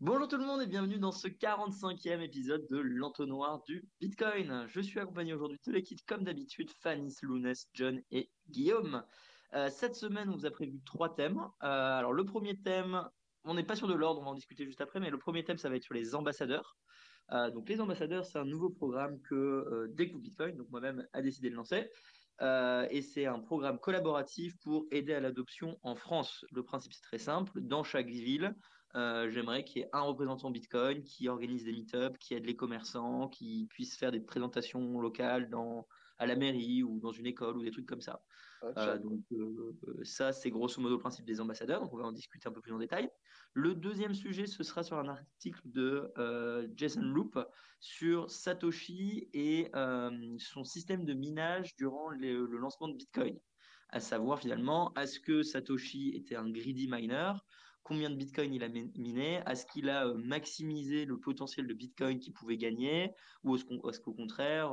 Bonjour tout le monde et bienvenue dans ce 45e épisode de l'entonnoir du Bitcoin. Je suis accompagné aujourd'hui de l'équipe comme d'habitude, Fanny, Lounès, John et Guillaume. Cette semaine, on vous a prévu trois thèmes. Alors le premier thème, on n'est pas sûr de l'ordre, on va en discuter juste après, mais le premier thème, ça va être sur les ambassadeurs. Donc les ambassadeurs, c'est un nouveau programme que Découvre Bitcoin, donc moi-même, a décidé de lancer. Et c'est un programme collaboratif pour aider à l'adoption en France. Le principe, c'est très simple. Dans chaque ville, j'aimerais qu'il y ait un représentant Bitcoin qui organise des meet-ups, qui aide les commerçants, qui puisse faire des présentations locales à la mairie ou dans une école ou des trucs comme ça. Ok. Ça, c'est grosso modo le principe des ambassadeurs. Donc, on va en discuter un peu plus en détail. Le deuxième sujet, ce sera sur un article de Jason Loop sur Satoshi et son système de minage durant le lancement de Bitcoin. À savoir finalement, est-ce que Satoshi était un greedy miner? Combien de Bitcoin il a miné? Est-ce qu'il a maximisé le potentiel de Bitcoin qu'il pouvait gagner? Ou est-ce qu'au contraire,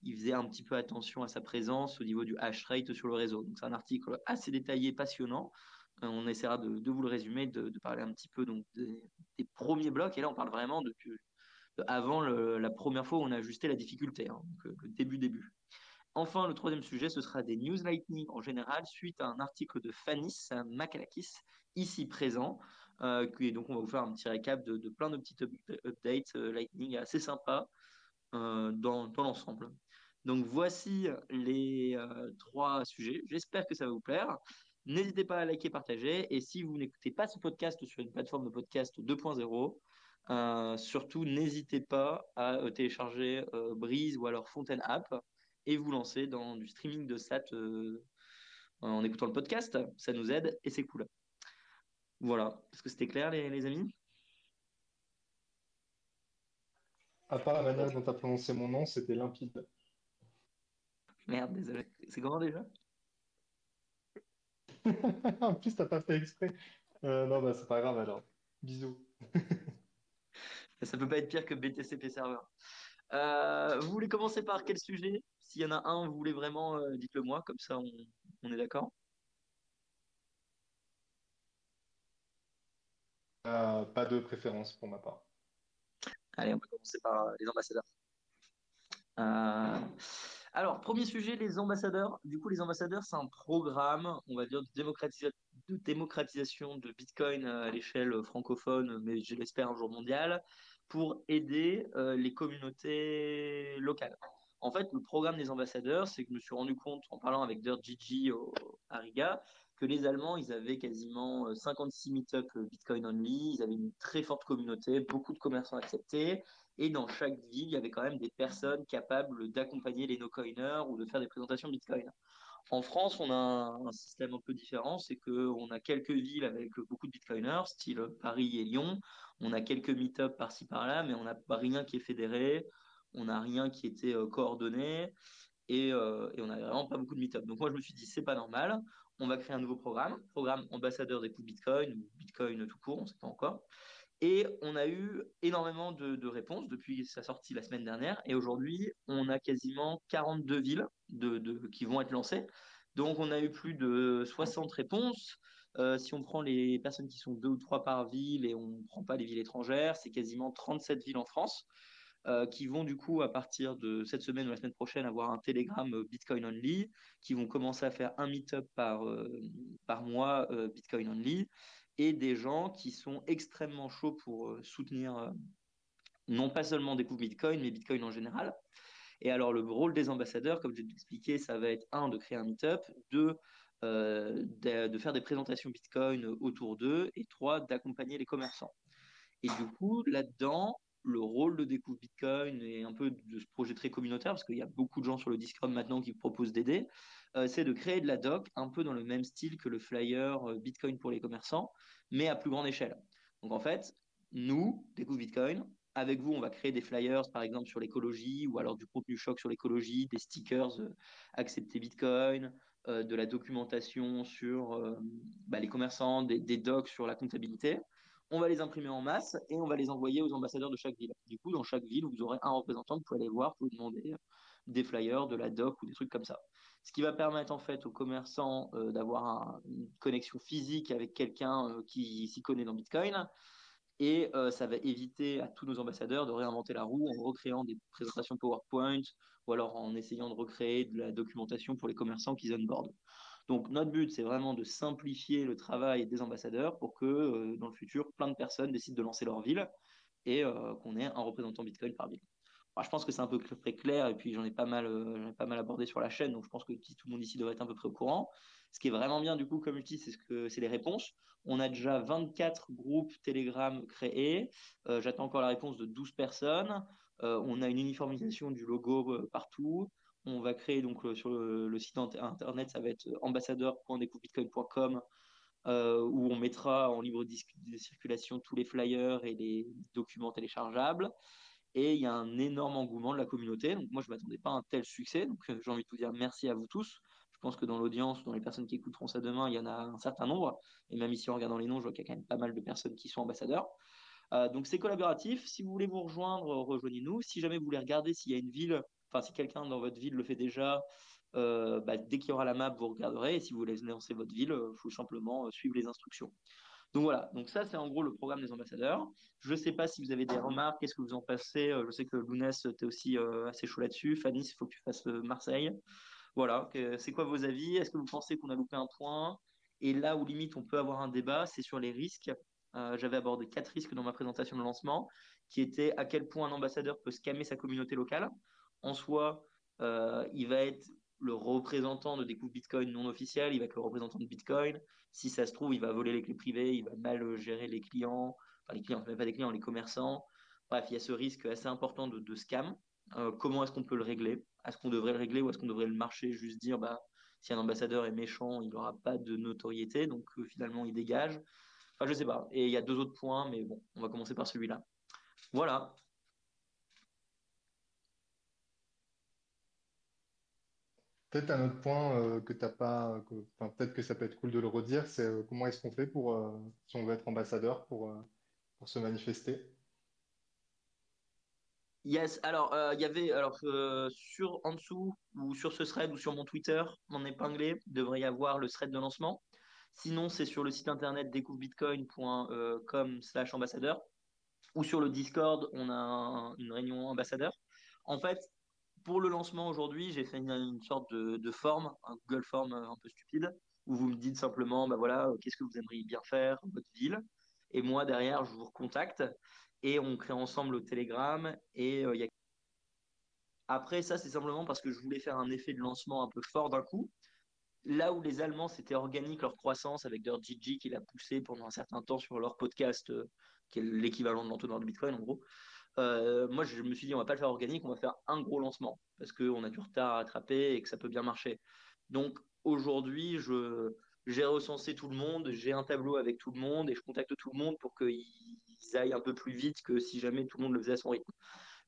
il faisait un petit peu attention à sa présence au niveau du hash rate sur le réseau? Donc c'est un article assez détaillé, passionnant. On essaiera de vous le résumer, de parler un petit peu donc des premiers blocs. Et là, on parle vraiment de avant la première fois où on a ajusté la difficulté, hein, donc le début. Enfin, le troisième sujet, ce sera des news lightning en général, suite à un article de Fanis Makalakis, ici présent. Donc, on va vous faire un petit récap de plein de petites updates lightning assez sympas dans l'ensemble. Donc, voici les trois sujets. J'espère que ça va vous plaire. N'hésitez pas à liker, partager. Et si vous n'écoutez pas ce podcast sur une plateforme de podcast 2.0, surtout n'hésitez pas à télécharger Breeze ou alors Fontaine App et vous lancer dans du streaming de SAT en écoutant le podcast. Ça nous aide et c'est cool. Voilà. Est-ce que c'était clair, les amis? À part la manière dont tu as prononcé mon nom, c'était limpide. Merde, désolé. C'est comment déjà? En plus, t'as pas fait exprès. Non, bah c'est pas grave alors. Bisous. Ça peut pas être pire que BTCP Server. Vous voulez commencer par quel sujet? S'il y en a un, vous voulez vraiment, dites-le moi, comme ça on est d'accord. Pas de préférence pour ma part. Allez, on va commencer par les ambassadeurs. Euh, alors, premier sujet, les ambassadeurs. Du coup, les ambassadeurs, c'est un programme, on va dire, de démocratisation de Bitcoin à l'échelle francophone, mais je l'espère un jour mondiale, pour aider les communautés locales. En fait, le programme des ambassadeurs, c'est que je me suis rendu compte en parlant avec Dirt Gigi à Riga, que les Allemands, ils avaient quasiment 56 meet-up Bitcoin only, ils avaient une très forte communauté, beaucoup de commerçants acceptés. Et dans chaque ville, il y avait quand même des personnes capables d'accompagner les no-coiners ou de faire des présentations Bitcoin. En France, on a un système un peu différent, c'est qu'on a quelques villes avec beaucoup de Bitcoiners, style Paris et Lyon. On a quelques meet-up par-ci par-là, mais on n'a pas rien qui est fédéré, on n'a rien qui était coordonné et on n'avait vraiment pas beaucoup de meet-up. Donc moi, je me suis dit, c'est pas normal, on va créer un nouveau programme ambassadeur des coups Bitcoin ou Bitcoin tout court, on ne sait pas encore. Et on a eu énormément de réponses depuis sa sortie la semaine dernière. Et aujourd'hui, on a quasiment 42 villes qui vont être lancées. Donc, on a eu plus de 60 réponses. Si on prend les personnes qui sont deux ou trois par ville et on ne prend pas les villes étrangères, c'est quasiment 37 villes en France qui vont du coup, à partir de cette semaine ou la semaine prochaine, avoir un Telegram Bitcoin Only, qui vont commencer à faire un meet-up par mois Bitcoin Only et des gens qui sont extrêmement chauds pour soutenir non pas seulement des coups Bitcoin, mais Bitcoin en général. Et alors, le rôle des ambassadeurs, comme je l'ai expliqué, ça va être un, de créer un meet-up, deux, de faire des présentations Bitcoin autour d'eux, et trois, d'accompagner les commerçants. Et du coup, là-dedans, le rôle de Découvre Bitcoin et un peu de ce projet très communautaire, parce qu'il y a beaucoup de gens sur le Discord maintenant qui proposent d'aider, c'est de créer de la doc un peu dans le même style que le flyer Bitcoin pour les commerçants, mais à plus grande échelle. Donc en fait, nous, Découvre Bitcoin, avec vous, on va créer des flyers, par exemple, sur l'écologie, ou alors du contenu choc sur l'écologie, des stickers accepter Bitcoin, de la documentation sur les commerçants, des docs sur la comptabilité. On va les imprimer en masse et on va les envoyer aux ambassadeurs de chaque ville. Du coup, dans chaque ville, vous aurez un représentant, vous pouvez aller voir, vous pouvez demander des flyers, de la doc ou des trucs comme ça. Ce qui va permettre en fait aux commerçants d'avoir une connexion physique avec quelqu'un qui s'y connaît dans Bitcoin, Et ça va éviter à tous nos ambassadeurs de réinventer la roue en recréant des présentations PowerPoint ou alors en essayant de recréer de la documentation pour les commerçants qu'ils onboardent. Donc notre but, c'est vraiment de simplifier le travail des ambassadeurs pour que dans le futur, plein de personnes décident de lancer leur ville et qu'on ait un représentant Bitcoin par ville. Alors, je pense que c'est un peu très clair et puis j'en ai pas mal abordé sur la chaîne, donc je pense que tout le monde ici devrait être à peu près au courant. Ce qui est vraiment bien du coup comme outil, c'est les réponses. On a déjà 24 groupes Telegram créés. J'attends encore la réponse de 12 personnes. On a une uniformisation du logo partout. On va créer donc sur le site internet, ça va être ambassadeur.decoupbitcoin.com où on mettra en libre de circulation tous les flyers et les documents téléchargeables. Et il y a un énorme engouement de la communauté. Donc moi, je ne m'attendais pas à un tel succès. Donc j'ai envie de vous dire merci à vous tous. Je pense que dans l'audience, dans les personnes qui écouteront ça demain, il y en a un certain nombre. Et même ici, en regardant les noms, je vois qu'il y a quand même pas mal de personnes qui sont ambassadeurs. Donc c'est collaboratif. Si vous voulez vous rejoindre, rejoignez-nous. Si jamais vous voulez regarder s'il y a une ville, enfin si quelqu'un dans votre ville le fait déjà, dès qu'il y aura la map, vous regarderez. Et si vous voulez lancer votre ville, il faut simplement suivre les instructions. Donc voilà, donc ça c'est en gros le programme des ambassadeurs. Je ne sais pas si vous avez des remarques, qu'est-ce que vous en pensez. Je sais que Lounès, tu es aussi assez chaud là-dessus. Fanny, il faut que tu fasses Marseille. Voilà, c'est quoi vos avis? Est-ce que vous pensez qu'on a loupé un point? Et là où limite on peut avoir un débat, c'est sur les risques. J'avais abordé 4 risques dans ma présentation de lancement, qui étaient à quel point un ambassadeur peut scammer sa communauté locale. En soi, il va être le représentant de des coups Bitcoin non officiels, il va être le représentant de Bitcoin. Si ça se trouve, il va voler les clés privées, il va mal gérer les clients, enfin les clients, même pas des clients, les commerçants. Bref, il y a ce risque assez important de scam. Comment est-ce qu'on peut le régler? Est-ce qu'on devrait le régler ou est-ce qu'on devrait le marcher, juste dire bah, si un ambassadeur est méchant, il n'aura pas de notoriété, donc finalement il dégage. Enfin, je sais pas. Et il y a deux autres points, mais bon, on va commencer par celui-là. Voilà. Peut-être un autre point que t'as pas, enfin, peut-être que ça peut être cool de le redire, c'est comment est-ce qu'on fait pour, si on veut être ambassadeur, pour se manifester. Yes, alors il y avait alors sur en dessous ou sur ce thread ou sur mon Twitter, mon épinglé, il devrait y avoir le thread de lancement. Sinon, c'est sur le site internet découvrebitcoin.com/ambassadeur ou sur le Discord, on a une réunion ambassadeur. En fait, pour le lancement aujourd'hui, j'ai fait une sorte de forme, un Google Form un peu stupide, où vous me dites simplement, bah voilà, qu'est-ce que vous aimeriez bien faire, votre ville. Et moi, derrière, je vous recontacte et on crée ensemble le Telegram. Et après, ça, c'est simplement parce que je voulais faire un effet de lancement un peu fort d'un coup. Là où les Allemands, c'était organique leur croissance avec leur Gigi qui l'a poussé pendant un certain temps sur leur podcast, qui est l'équivalent de l'entonnoir de Bitcoin en gros. Moi, je me suis dit, on va pas le faire organique, on va faire un gros lancement parce qu'on a du retard à rattraper et que ça peut bien marcher. Donc aujourd'hui, j'ai recensé tout le monde, j'ai un tableau avec tout le monde et je contacte tout le monde pour qu'ils aillent un peu plus vite que si jamais tout le monde le faisait à son rythme.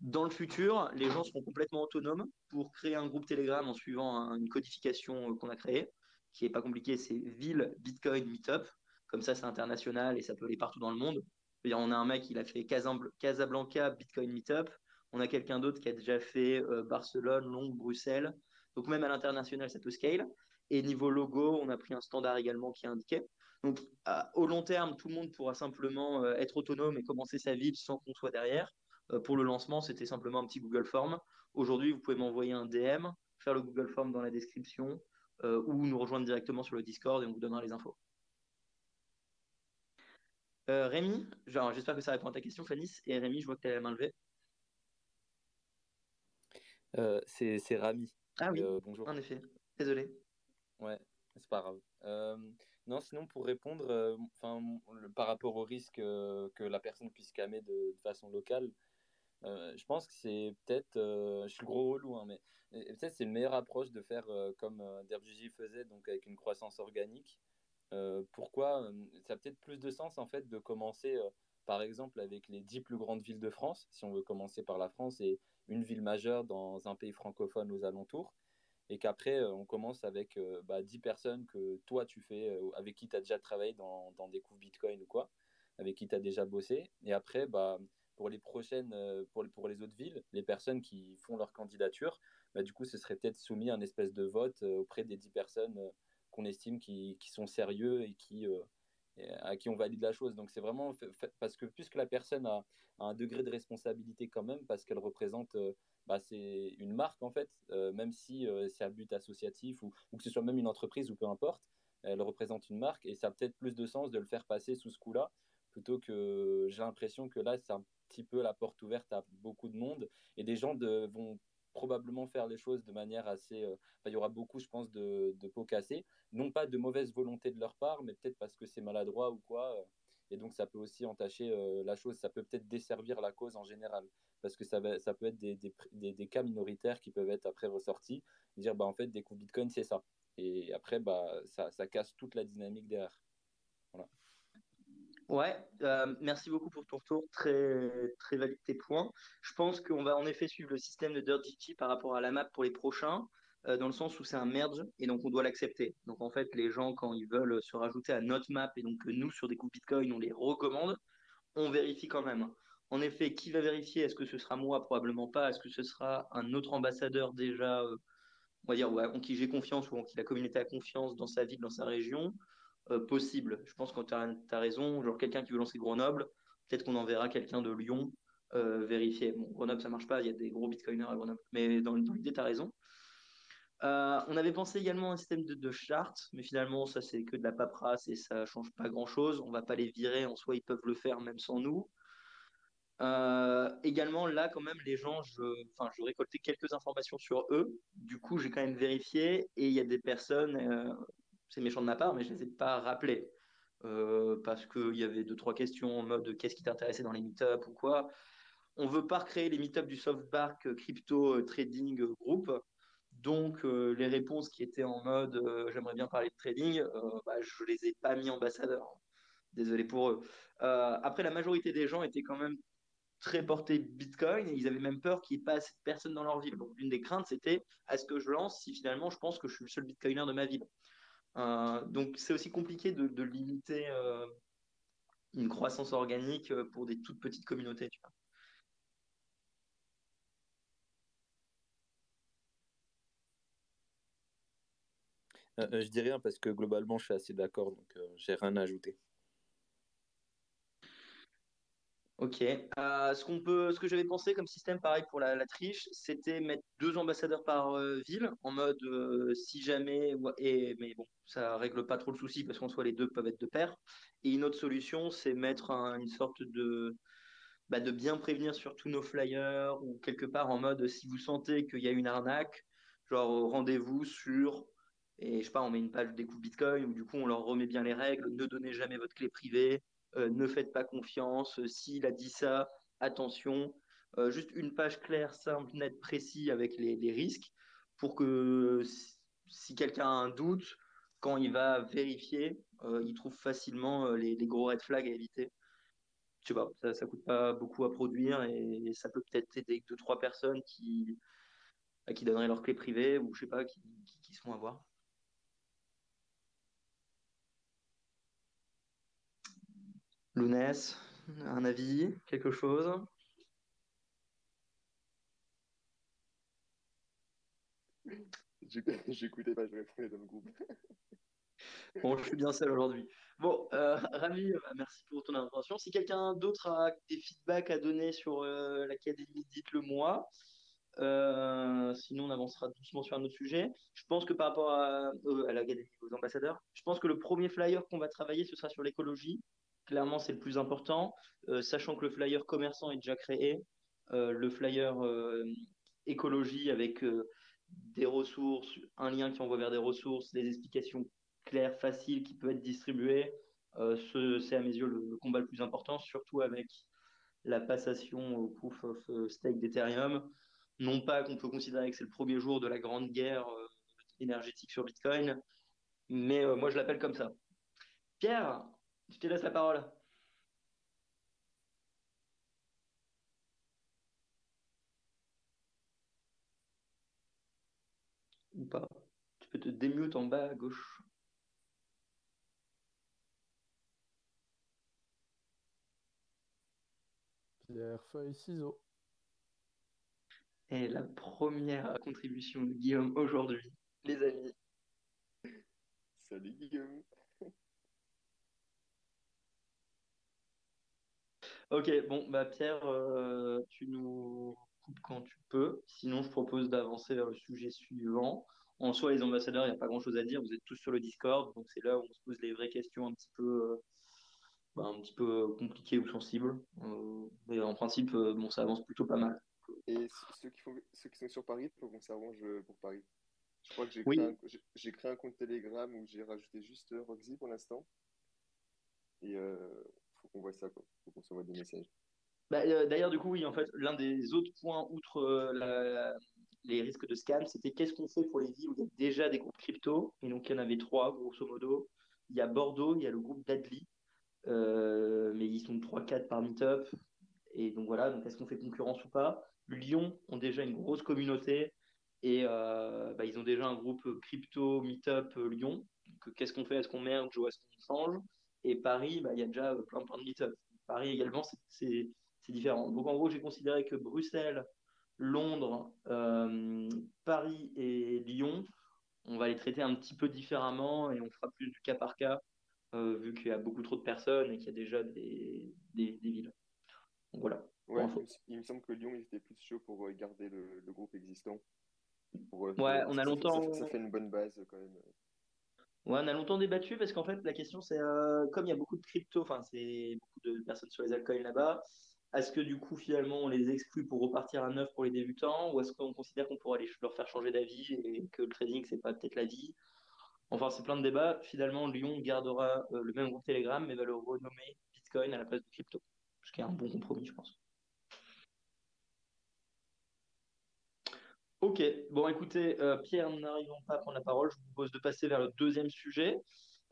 Dans le futur, les gens seront complètement autonomes pour créer un groupe Telegram en suivant une codification qu'on a créée, qui est pas compliquée, c'est Ville Bitcoin Meetup. Comme ça, c'est international et ça peut aller partout dans le monde. On a un mec, il a fait Casablanca Bitcoin Meetup. On a quelqu'un d'autre qui a déjà fait Barcelone, Londres, Bruxelles. Donc même à l'international, ça peut scale. Et niveau logo, on a pris un standard également qui est indiqué. Donc au long terme, tout le monde pourra simplement être autonome et commencer sa vie sans qu'on soit derrière. Pour le lancement, c'était simplement un petit Google Form. Aujourd'hui, vous pouvez m'envoyer un DM, faire le Google Form dans la description ou nous rejoindre directement sur le Discord et on vous donnera les infos. Rémi, j'espère que ça répond à ta question, Fanny. Et Rémi, je vois que tu as la main levée. C'est Rami. Ah oui, Bonjour. en effet. Désolé. Ouais, c'est pas grave. Non, sinon pour répondre, par rapport au risque que la personne puisse scammer de façon locale, je pense que c'est peut-être, je suis le gros relou, hein, mais peut-être c'est une meilleure approche de faire comme Derbgigi faisait, donc avec une croissance organique. Pourquoi ça a peut-être plus de sens en fait de commencer par exemple avec les 10 plus grandes villes de France, si on veut commencer par la France et une ville majeure dans un pays francophone aux alentours, et qu'après on commence avec 10 personnes que toi tu fais, avec qui tu as déjà travaillé dans des coups Bitcoin ou quoi, avec qui tu as déjà bossé, et après pour les prochaines, pour les autres villes, les personnes qui font leur candidature, du coup ce serait peut-être soumis à un espèce de vote auprès des 10 personnes qu'on estime qui sont sérieux à qui on valide la chose. Donc c'est vraiment parce que puisque la personne a un degré de responsabilité quand même, parce qu'elle représente, bah, c'est une marque en fait, même si c'est à but associatif ou que ce soit même une entreprise ou peu importe, elle représente une marque et ça a peut-être plus de sens de le faire passer sous ce coup-là, plutôt que j'ai l'impression que là c'est un petit peu la porte ouverte à beaucoup de monde et des gens vont probablement faire les choses de manière assez... il y aura beaucoup, je pense, de pots cassés. Non pas de mauvaise volonté de leur part, mais peut-être parce que c'est maladroit ou quoi. Et donc, ça peut aussi entacher la chose. Ça peut peut-être desservir la cause en général. Parce que ça peut être des cas minoritaires qui peuvent être après ressortis. Dire, bah, en fait, des coups Bitcoin, c'est ça. Et après, bah, ça casse toute la dynamique derrière. Voilà. Ouais, merci beaucoup pour ton retour, très, très valide tes points. Je pense qu'on va en effet suivre le système de Dirt GT par rapport à la map pour les prochains, dans le sens où c'est un merge et donc on doit l'accepter. Donc en fait, les gens, quand ils veulent se rajouter à notre map et donc que nous, sur des coups Bitcoin, on les recommande, on vérifie quand même. En effet, qui va vérifier? Est-ce que ce sera moi? Probablement pas. Est-ce que ce sera un autre ambassadeur déjà, on va dire, ouais, en qui j'ai confiance ou en qui la communauté a confiance dans sa ville, dans sa région? Possible. Je pense que tu as raison. Genre quelqu'un qui veut lancer Grenoble, peut-être qu'on enverra quelqu'un de Lyon vérifier. Bon, Grenoble, ça marche pas, il y a des gros bitcoiners à Grenoble. Mais dans l'idée, tu as raison. On avait pensé également à un système de chartes, mais finalement, ça, c'est que de la paperasse et ça change pas grand-chose. On va pas les virer, en soi, ils peuvent le faire même sans nous. Également, là, quand même, les gens, enfin, je récoltais quelques informations sur eux. Du coup, j'ai quand même vérifié et il y a des personnes, c'est méchant de ma part, mais je ne les ai pas rappelées. Parce qu'il y avait deux, trois questions en mode qu'est-ce qui t'intéressait dans les meet-up ou quoi. On veut pas recréer les meet-up du Softbark Crypto Trading Group. Donc, les réponses qui étaient en mode j'aimerais bien parler de trading, bah, je les ai pas mis ambassadeurs. Désolé pour eux. Après, la majorité des gens étaient quand même très portés Bitcoin et ils avaient même peur qu'il n'y ait pas assez de personnes dans leur ville. Donc, l'une des craintes, c'était est-ce que je lance si finalement je pense que je suis le seul Bitcoiner de ma ville. Donc, c'est aussi compliqué de limiter une croissance organique pour des toutes petites communautés. Tu vois. Je dis rien parce que globalement, je suis assez d'accord, donc j'ai rien à ajouter. Ok. Ce que j'avais pensé comme système, pareil pour la triche, c'était mettre deux ambassadeurs par ville, en mode si jamais, mais bon, ça règle pas trop le souci parce qu'en soi les deux peuvent être de pair. Et une autre solution, c'est mettre une sorte de bien prévenir sur tous nos flyers ou quelque part en mode si vous sentez qu'il y a une arnaque, genre rendez-vous sur, et je sais pas, on met une page des coups Bitcoin où du coup on leur remet bien les règles, ne donnez jamais votre clé privée, ne faites pas confiance, s'il a dit ça, attention. Juste une page claire, simple, nette, précis avec les risques pour que si quelqu'un a un doute, quand il va vérifier, il trouve facilement les gros red flags à éviter. Je sais pas, ça coûte pas beaucoup à produire et ça peut peut-être aider deux, trois personnes qui donneraient leur clé privée ou je sais pas, qui se font avoir. Lounès, un avis, quelque chose? J'écoutais pas, je répondais dans le groupe. Bon, je suis bien seul aujourd'hui. Bon, Rami, merci pour ton intervention. Si quelqu'un d'autre a des feedbacks à donner sur l'académie, dites-le moi. Sinon, on avancera doucement sur un autre sujet. Je pense que par rapport à l'académie, aux ambassadeurs, je pense que le premier flyer qu'on va travailler, ce sera sur l'écologie. Clairement, c'est le plus important. Sachant que le flyer commerçant est déjà créé, le flyer écologie avec des ressources, un lien qui envoie vers des ressources, des explications claires, faciles, qui peut être distribuées, c'est à mes yeux le combat le plus important, surtout avec la passation au proof of stake d'Ethereum. Non pas qu'on peut considérer que c'est le premier jour de la grande guerre énergétique sur Bitcoin, mais moi je l'appelle comme ça. Pierre, je te laisse la parole. Ou pas. Tu peux te démute en bas à gauche. Pierre, feuille, ciseaux. Et la première contribution de Guillaume aujourd'hui, les amis. Salut Guillaume. Ok, bon, bah Pierre, tu nous coupes quand tu peux. Sinon, je propose d'avancer vers le sujet suivant. En soi, les ambassadeurs, il n'y a pas grand-chose à dire. Vous êtes tous sur le Discord, donc c'est là où on se pose les vraies questions un petit peu compliquées ou sensibles. Mais en principe, bon, ça avance plutôt pas mal. Et ceux qui sont sur Paris, faut qu'on s'arrange pour Paris. Je crois que Oui, j'ai créé un compte Telegram où j'ai rajouté juste Roxy pour l'instant. Et faut qu'on voit ça, quoi. Faut qu'on s'envoie des messages. bah, d'ailleurs, du coup, oui, en fait, l'un des autres points, outre les risques de scam, c'était qu'est-ce qu'on fait pour les villes où il y a déjà des groupes crypto. Et donc, il y en avait trois, grosso modo. Il y a Bordeaux, il y a le groupe d'Adli, mais ils sont trois quatre par meet-up. Et donc voilà, donc est-ce qu'on fait concurrence ou pas? Lyon ont déjà une grosse communauté et bah, ils ont déjà un groupe crypto meet-up Lyon. Donc qu'est-ce qu'on fait? Est-ce qu'on merge ou est-ce qu'on change? Et Paris, bah, il y a déjà plein de meet-up. Paris également, c'est différent. Donc en gros, j'ai considéré que Bruxelles, Londres, Paris et Lyon, on va les traiter un petit peu différemment et on fera plus du cas par cas vu qu'il y a beaucoup trop de personnes et qu'il y a déjà des villes. Donc voilà, pour Ouais, info. il me semble que Lyon, ils étaient plus chauds pour garder le groupe existant. Ouais, Parce que ça fait une bonne base quand même. on a longtemps débattu parce qu'en fait, la question c'est comme il y a beaucoup de crypto, enfin, c'est beaucoup de personnes sur les altcoins là-bas, est-ce que du coup, finalement, on les exclut pour repartir à neuf pour les débutants ou est-ce qu'on considère qu'on pourrait leur faire changer d'avis et que le trading, c'est pas peut-être la vie? Enfin, c'est plein de débats. Finalement, Lyon gardera le même groupe Telegram mais va le renommer Bitcoin à la place de crypto, ce qui est un bon compromis, je pense. Ok, bon écoutez, Pierre, n'arrivons pas à prendre la parole, je vous propose de passer vers le deuxième sujet.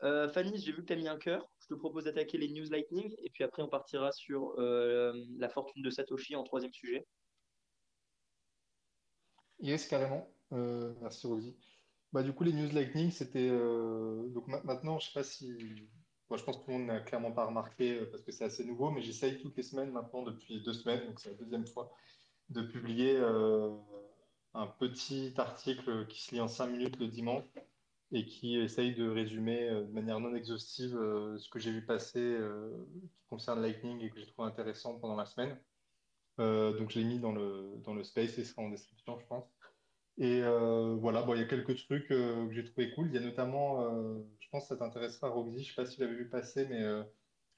Fanny, j'ai vu que tu as mis un cœur, je te propose d'attaquer les news lightning et puis après on partira sur la fortune de Satoshi en troisième sujet. Yes, carrément. Merci, Rosie. Bah, du coup, les news lightning, c'était. Donc maintenant, je sais pas si. Bon, je pense que tout le monde n'a clairement pas remarqué parce que c'est assez nouveau, mais j'essaye toutes les semaines maintenant depuis 2 semaines, donc c'est la deuxième fois, de publier un petit article qui se lit en 5 minutes le dimanche et qui essaye de résumer de manière non exhaustive ce que j'ai vu passer qui concerne Lightning et que j'ai trouvé intéressant pendant la semaine. Donc je l'ai mis dans le space et ce sera en description, je pense. Et voilà, bon, il y a quelques trucs que j'ai trouvé cool. Il y a notamment, je pense que ça t'intéressera, Roxy, je sais pas si tu l'avais vu passer, mais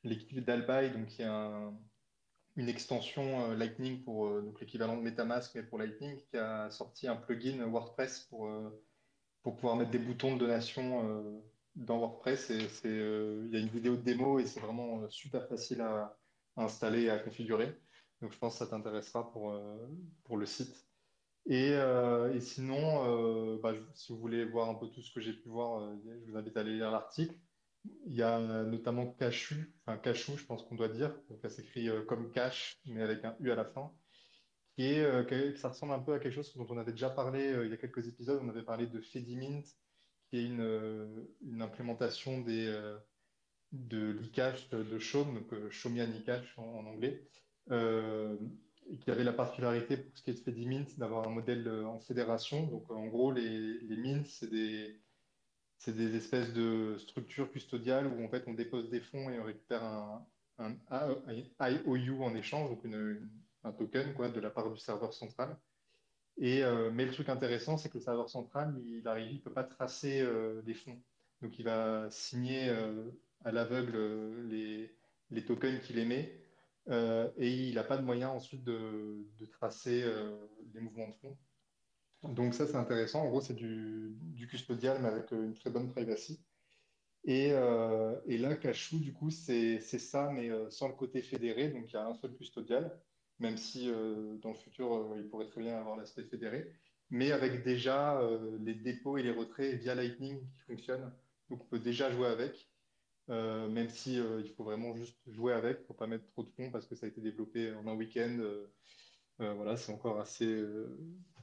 l'équipe d'Albai, donc qui est une extension Lightning pour donc l'équivalent de MetaMask, mais pour Lightning, qui a sorti un plugin WordPress pour pouvoir mettre des boutons de donation dans WordPress. Et il y a une vidéo de démo et c'est vraiment super facile à installer et à configurer. Donc je pense que ça t'intéressera pour le site. Et sinon, bah, si vous voulez voir un peu tout ce que j'ai pu voir, je vous invite à aller lire l'article. Il y a notamment Cashu, enfin Cachou, je pense qu'on doit dire. Donc ça s'écrit comme cash, mais avec un U à la fin. Ça ressemble un peu à quelque chose dont on avait déjà parlé il y a quelques épisodes. On avait parlé de Fedimint, qui est une implémentation de l'e-cash de Chaume, donc Chaumian e-cash en anglais, euh, et qui avait la particularité pour ce qui est de Fedimint d'avoir un modèle en fédération. Donc en gros, les mints, c'est des espèces de structures custodiales où en fait on dépose des fonds et on récupère un IOU en échange, donc un token quoi, de la part du serveur central. Mais le truc intéressant, c'est que le serveur central, il peut pas tracer les fonds. Donc il va signer à l'aveugle les tokens qu'il émet et il n'a pas de moyen ensuite de tracer les mouvements de fonds. Donc ça, c'est intéressant. En gros, c'est du custodial, mais avec une très bonne privacy. Et là, Cachou, du coup, c'est ça, mais sans le côté fédéré. Donc, il y a un seul custodial, même si dans le futur, il pourrait très bien avoir l'aspect fédéré, mais avec déjà les dépôts et les retraits via Lightning qui fonctionnent. Donc, on peut déjà jouer avec, même si il faut vraiment juste jouer avec, il ne faut pas mettre trop de fonds parce que ça a été développé en un week-end. Voilà, c'est encore assez.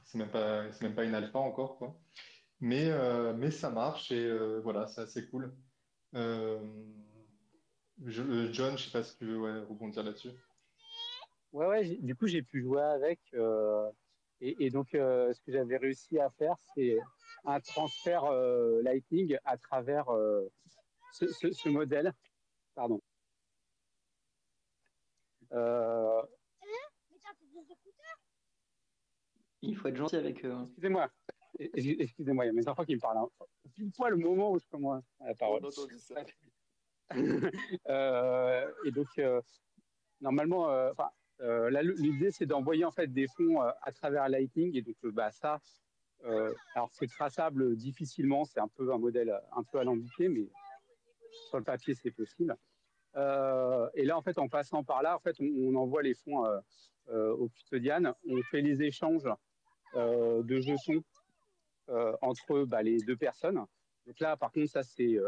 C'est même pas une alpha encore, quoi. Mais ça marche et voilà, c'est assez cool. Euh, John, je sais pas si tu veux ouais, rebondir là-dessus. Ouais, ouais, du coup, j'ai pu jouer avec. Et donc, ce que j'avais réussi à faire, c'est un transfert Lightning à travers ce modèle. Pardon. Euh, Il faut être gentil avec eux. excusez-moi, excusez-moi, il y a mes enfants qui me parlent. Hein. Pile poil le moment où je commence la On parole. a entendu ça. Et donc, normalement, là, l'idée, c'est d'envoyer en fait des fonds à travers Lightning. Et donc, bah, ça, alors c'est traçable difficilement. C'est un peu un modèle un peu alambiqué, mais sur le papier, c'est possible. Et là, en fait, en passant par là, en fait, on envoie les fonds au custodian. On fait les échanges de jetons entre bah, les deux personnes. Donc là, par contre, ça, c'est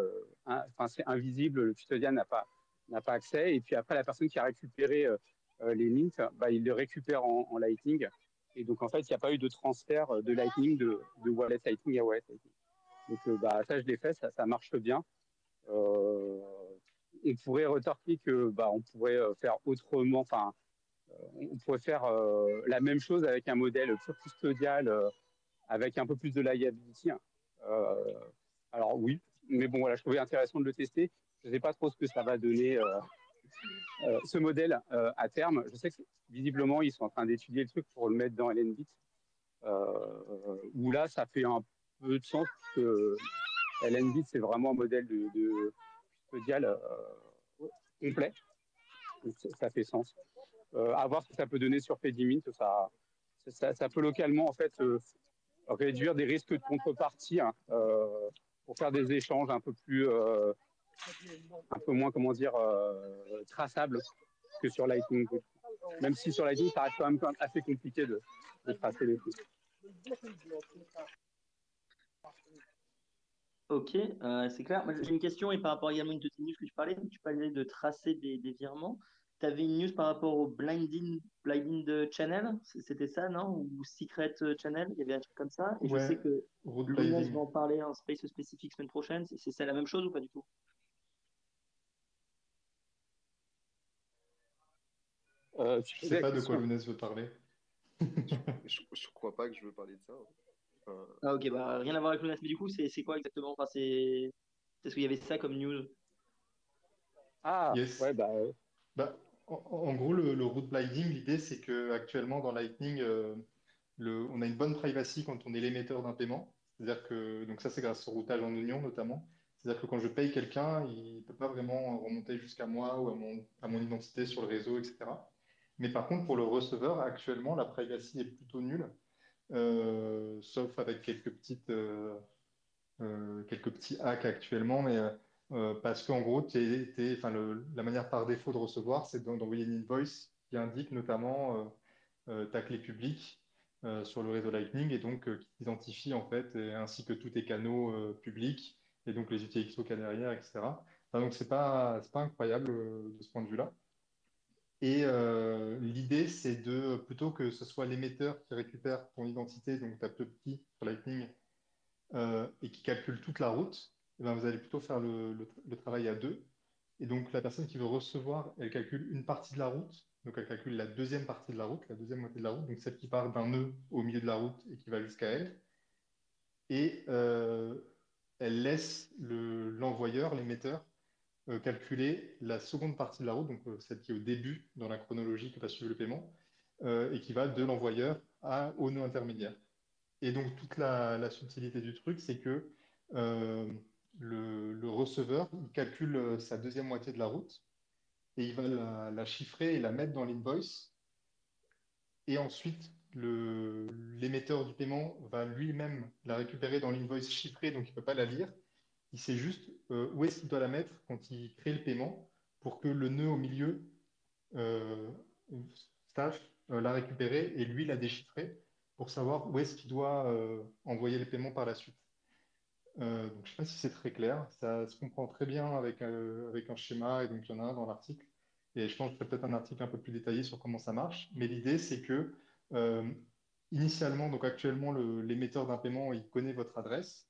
invisible. Le custodian n'a pas accès. Et puis après, la personne qui a récupéré les mints, bah, il les récupère en Lightning. Et donc, en fait, il n'y a pas eu de transfert de Lightning de Wallet Lightning à Wallet Lightning. Donc, bah, ça, je l'ai fait. Ça marche bien. On pourrait retorquer que bah, on pourrait faire autrement. Enfin, on pourrait faire la même chose avec un modèle pur custodial avec un peu plus de liability. Euh, alors oui, mais bon, voilà, je trouvais intéressant de le tester. Je ne sais pas trop ce que ça va donner ce modèle à terme. Je sais que visiblement, ils sont en train d'étudier le truc pour le mettre dans LNBit, où là, ça fait un peu de sens que LNBit, c'est vraiment un modèle de custodial complet. Donc, ça fait sens. À voir ce que ça peut donner sur Pedimint. Ça peut localement, en fait, réduire des risques de contrepartie hein, pour faire des échanges un peu moins, comment dire, traçables que sur Lightning. Même si sur Lightning, ça reste quand même assez compliqué de tracer les flux. Ok, c'est clair. Moi, j'ai une question et par rapport également à une de tes news que tu parlais de tracer des virements. Tu avais une news par rapport au blinding channel, c'était ça, non? Ou secret channel, il y avait un truc comme ça. Et je sais Ouais, que route Lounès blinding. va en parler en space spécifique semaine prochaine. C'est la même chose ou pas du tout? Tu Je posais sais la pas de quoi question. Lounès veut parler. Je crois pas que je veux parler de ça. Enfin, Ah ok, bah rien à voir avec Lounès. Mais du coup, c'est quoi exactement? Enfin, c'est ce qu'il y avait ça comme news? Ah, Yes. ouais, bah, Bah, en gros, le route blinding, l'idée, c'est que actuellement dans Lightning, on a une bonne privacy quand on est l'émetteur d'un paiement. C'est-à-dire que, donc ça, c'est grâce au routage en oignon notamment. C'est-à-dire que quand je paye quelqu'un, il ne peut pas vraiment remonter jusqu'à moi ou à mon identité sur le réseau, etc. Mais par contre, pour le receveur, actuellement, la privacy est plutôt nulle, sauf avec quelques petits hacks actuellement, mais parce qu'en gros, enfin, la manière par défaut de recevoir, c'est d'envoyer une invoice qui indique notamment ta clé publique sur le réseau Lightning et donc qui identifie en fait, ainsi que tous tes canaux publics et donc les UTXO qu'il y a derrière, etc. Enfin, donc c'est pas incroyable de ce point de vue-là. Et l'idée, c'est de plutôt que ce soit l'émetteur qui récupère ton identité, donc ta petit sur Lightning, et qui calcule toute la route, eh ben, vous allez plutôt faire le travail à deux. Et donc, la personne qui veut recevoir, elle calcule une partie de la route. Donc, elle calcule la deuxième partie de la route, la deuxième moitié de la route, donc celle qui part d'un nœud au milieu de la route et qui va jusqu'à elle. Et elle laisse l'envoyeur, l'émetteur, calculer la seconde partie de la route, donc celle qui est au début dans la chronologie que va suivre le paiement, et qui va de l'envoyeur au nœud intermédiaire. Et donc, toute la subtilité du truc, c'est que euh, le receveur, il calcule sa deuxième moitié de la route et il va la chiffrer et la mettre dans l'invoice. Et ensuite, l'émetteur du paiement va lui-même la récupérer dans l'invoice chiffrée, donc il ne peut pas la lire. Il sait juste où est-ce qu'il doit la mettre quand il crée le paiement pour que le nœud au milieu euh, sache la récupérer et lui la déchiffrer pour savoir où est-ce qu'il doit envoyer les paiements par la suite. Donc, je ne sais pas si c'est très clair. Ça se comprend très bien avec un schéma, et donc il y en a un dans l'article. Et je pense que je ferai peut-être un article un peu plus détaillé sur comment ça marche. Mais l'idée, c'est que euh, initialement, donc actuellement, l'émetteur d'un paiement, il connaît votre adresse.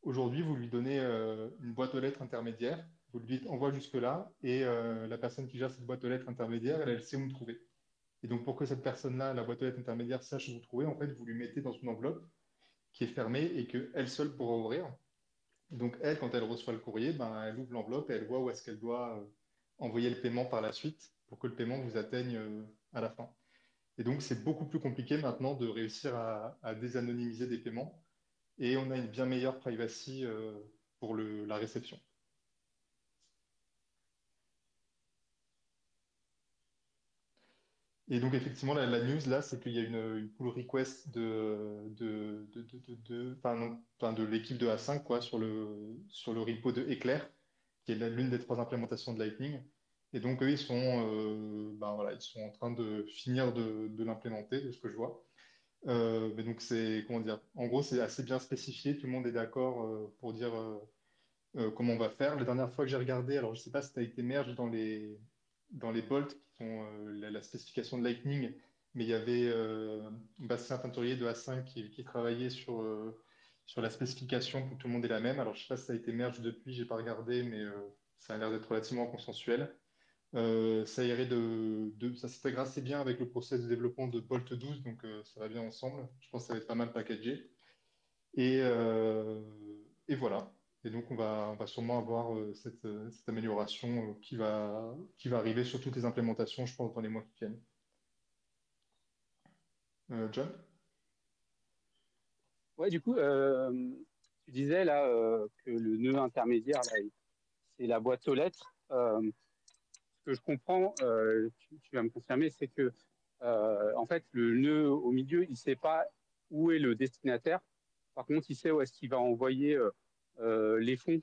Aujourd'hui, vous lui donnez une boîte aux lettres intermédiaire. Vous lui dites envoie jusque-là, et la personne qui gère cette boîte aux lettres intermédiaire, elle sait où me trouver. Et donc, pour que cette personne-là, la boîte aux lettres intermédiaire, sache où vous trouver, en fait, vous lui mettez dans une enveloppe qui est fermée et qu'elle seule pourra ouvrir. Donc, elle, quand elle reçoit le courrier, ben, elle ouvre l'enveloppe et elle voit où est-ce qu'elle doit envoyer le paiement par la suite pour que le paiement vous atteigne à la fin. Et donc, c'est beaucoup plus compliqué maintenant de réussir à désanonymiser des paiements et on a une bien meilleure privacy pour la réception. Et donc, effectivement, la news, là, c'est qu'il y a une pull request de l'équipe de A5 quoi, sur le repo de Eclair, qui est l'une des 3 implémentations de Lightning. Et donc, eux, ils sont en train de finir de l'implémenter, de ce que je vois. Mais donc, comment dire, en gros, c'est assez bien spécifié. Tout le monde est d'accord pour dire comment on va faire. La dernière fois que j'ai regardé, alors je ne sais pas si ça a été merge dans les bolts qui sont la spécification de Lightning, mais il y avait Bastien Teinturier de A5 qui travaillait sur la spécification pour que tout le monde ait la même. Alors je ne sais pas si ça a été merge depuis, j'ai pas regardé, mais ça a l'air d'être relativement consensuel. Ça s'intègre assez bien avec le process de développement de Bolt 12, donc ça va bien ensemble. Je pense que ça va être pas mal packagé. Et voilà. Et donc, on va sûrement avoir cette amélioration qui va arriver sur toutes les implémentations, je pense, dans les mois qui viennent. John? Ouais, du coup, tu disais là que le nœud intermédiaire, là, c'est la boîte aux lettres. Ce que je comprends, tu vas me confirmer, c'est que en fait, le nœud au milieu, il ne sait pas où est le destinataire. Par contre, il sait où est-ce qu'il va envoyer les fonds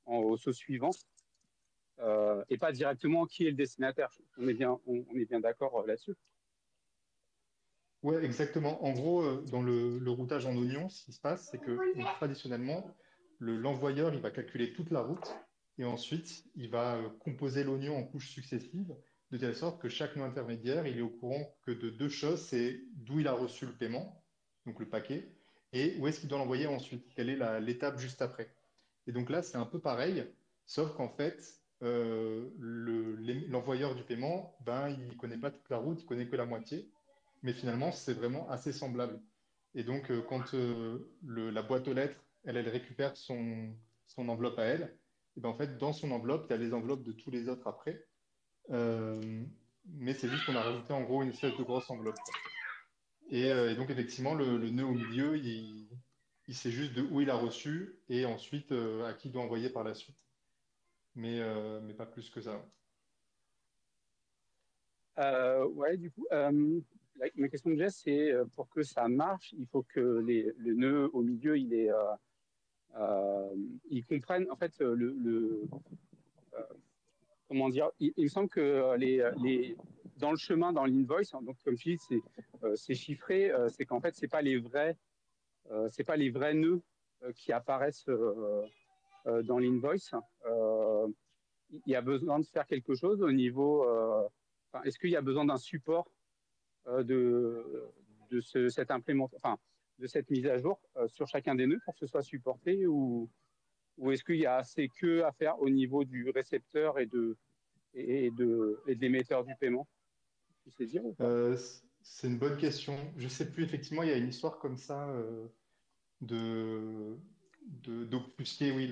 au saut suivant et pas directement qui est le destinataire. On est bien d'accord là-dessus. Ouais, exactement. En gros, dans le routage en oignon, ce qui se passe, c'est que traditionnellement, l'envoyeur, il va calculer toute la route et ensuite, il va composer l'oignon en couches successives de telle sorte que chaque nœud intermédiaire, il est au courant que de 2 choses, c'est d'où il a reçu le paiement, donc le paquet, et où est-ce qu'il doit l'envoyer ensuite, quelle est l'étape juste après. Et donc là, c'est un peu pareil, sauf qu'en fait, l'envoyeur du paiement, ben, il ne connaît pas toute la route, il connaît que la moitié. Mais finalement, c'est vraiment assez semblable. Et donc, quand la boîte aux lettres, elle récupère son enveloppe à elle, et ben en fait, dans son enveloppe, il y a les enveloppes de tous les autres après. Euh, mais c'est juste qu'on a rajouté en gros une espèce de grosse enveloppe, quoi. Et donc, effectivement, le nœud au milieu, il sait juste de où il a reçu et ensuite à qui il doit envoyer par la suite. Mais pas plus que ça. Ouais, du coup, ma question que j'ai, c'est pour que ça marche, il faut que le nœud au milieu, il comprenne, en fait, comment dire, il me semble que dans le chemin, dans l'invoice, hein, donc comme je dis, c'est chiffré, c'est qu'en fait, c'est pas les vrais nœuds qui apparaissent dans l'invoice. Il y a besoin de faire quelque chose au niveau. Est-ce qu'il y a besoin d'un support cette implémentation, enfin, de cette mise à jour sur chacun des nœuds pour que ce soit supporté ou est-ce qu'il y a assez que à faire au niveau du récepteur et de l'émetteur du paiement? Tu sais dire ou pas? C'est une bonne question. Je sais plus, effectivement, il y a une histoire comme ça de, d'obfusquer, oui,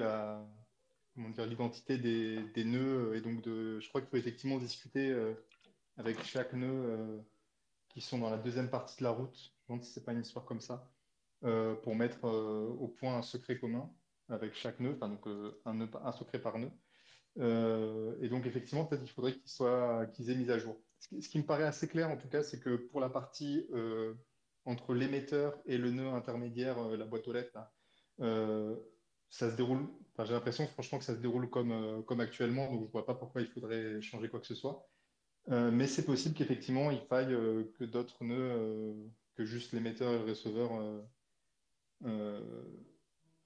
comment dire, l'identité des nœuds. Et donc, je crois qu'il faut effectivement discuter avec chaque nœud qui sont dans la deuxième partie de la route. Je me demande si c'est pas une histoire comme ça, pour mettre au point un secret commun avec chaque nœud, enfin, donc un secret par nœud. Et donc, effectivement, peut-être qu'il faudrait qu'ils aient mis à jour. Ce qui me paraît assez clair, en tout cas, c'est que pour la partie entre l'émetteur et le nœud intermédiaire, la boîte aux lettres, là, euh, ça se déroule. Enfin, j'ai l'impression, franchement, que ça se déroule comme actuellement, donc je vois pas pourquoi il faudrait changer quoi que ce soit. Mais c'est possible qu'effectivement, il faille que d'autres nœuds que juste l'émetteur et le receveur euh,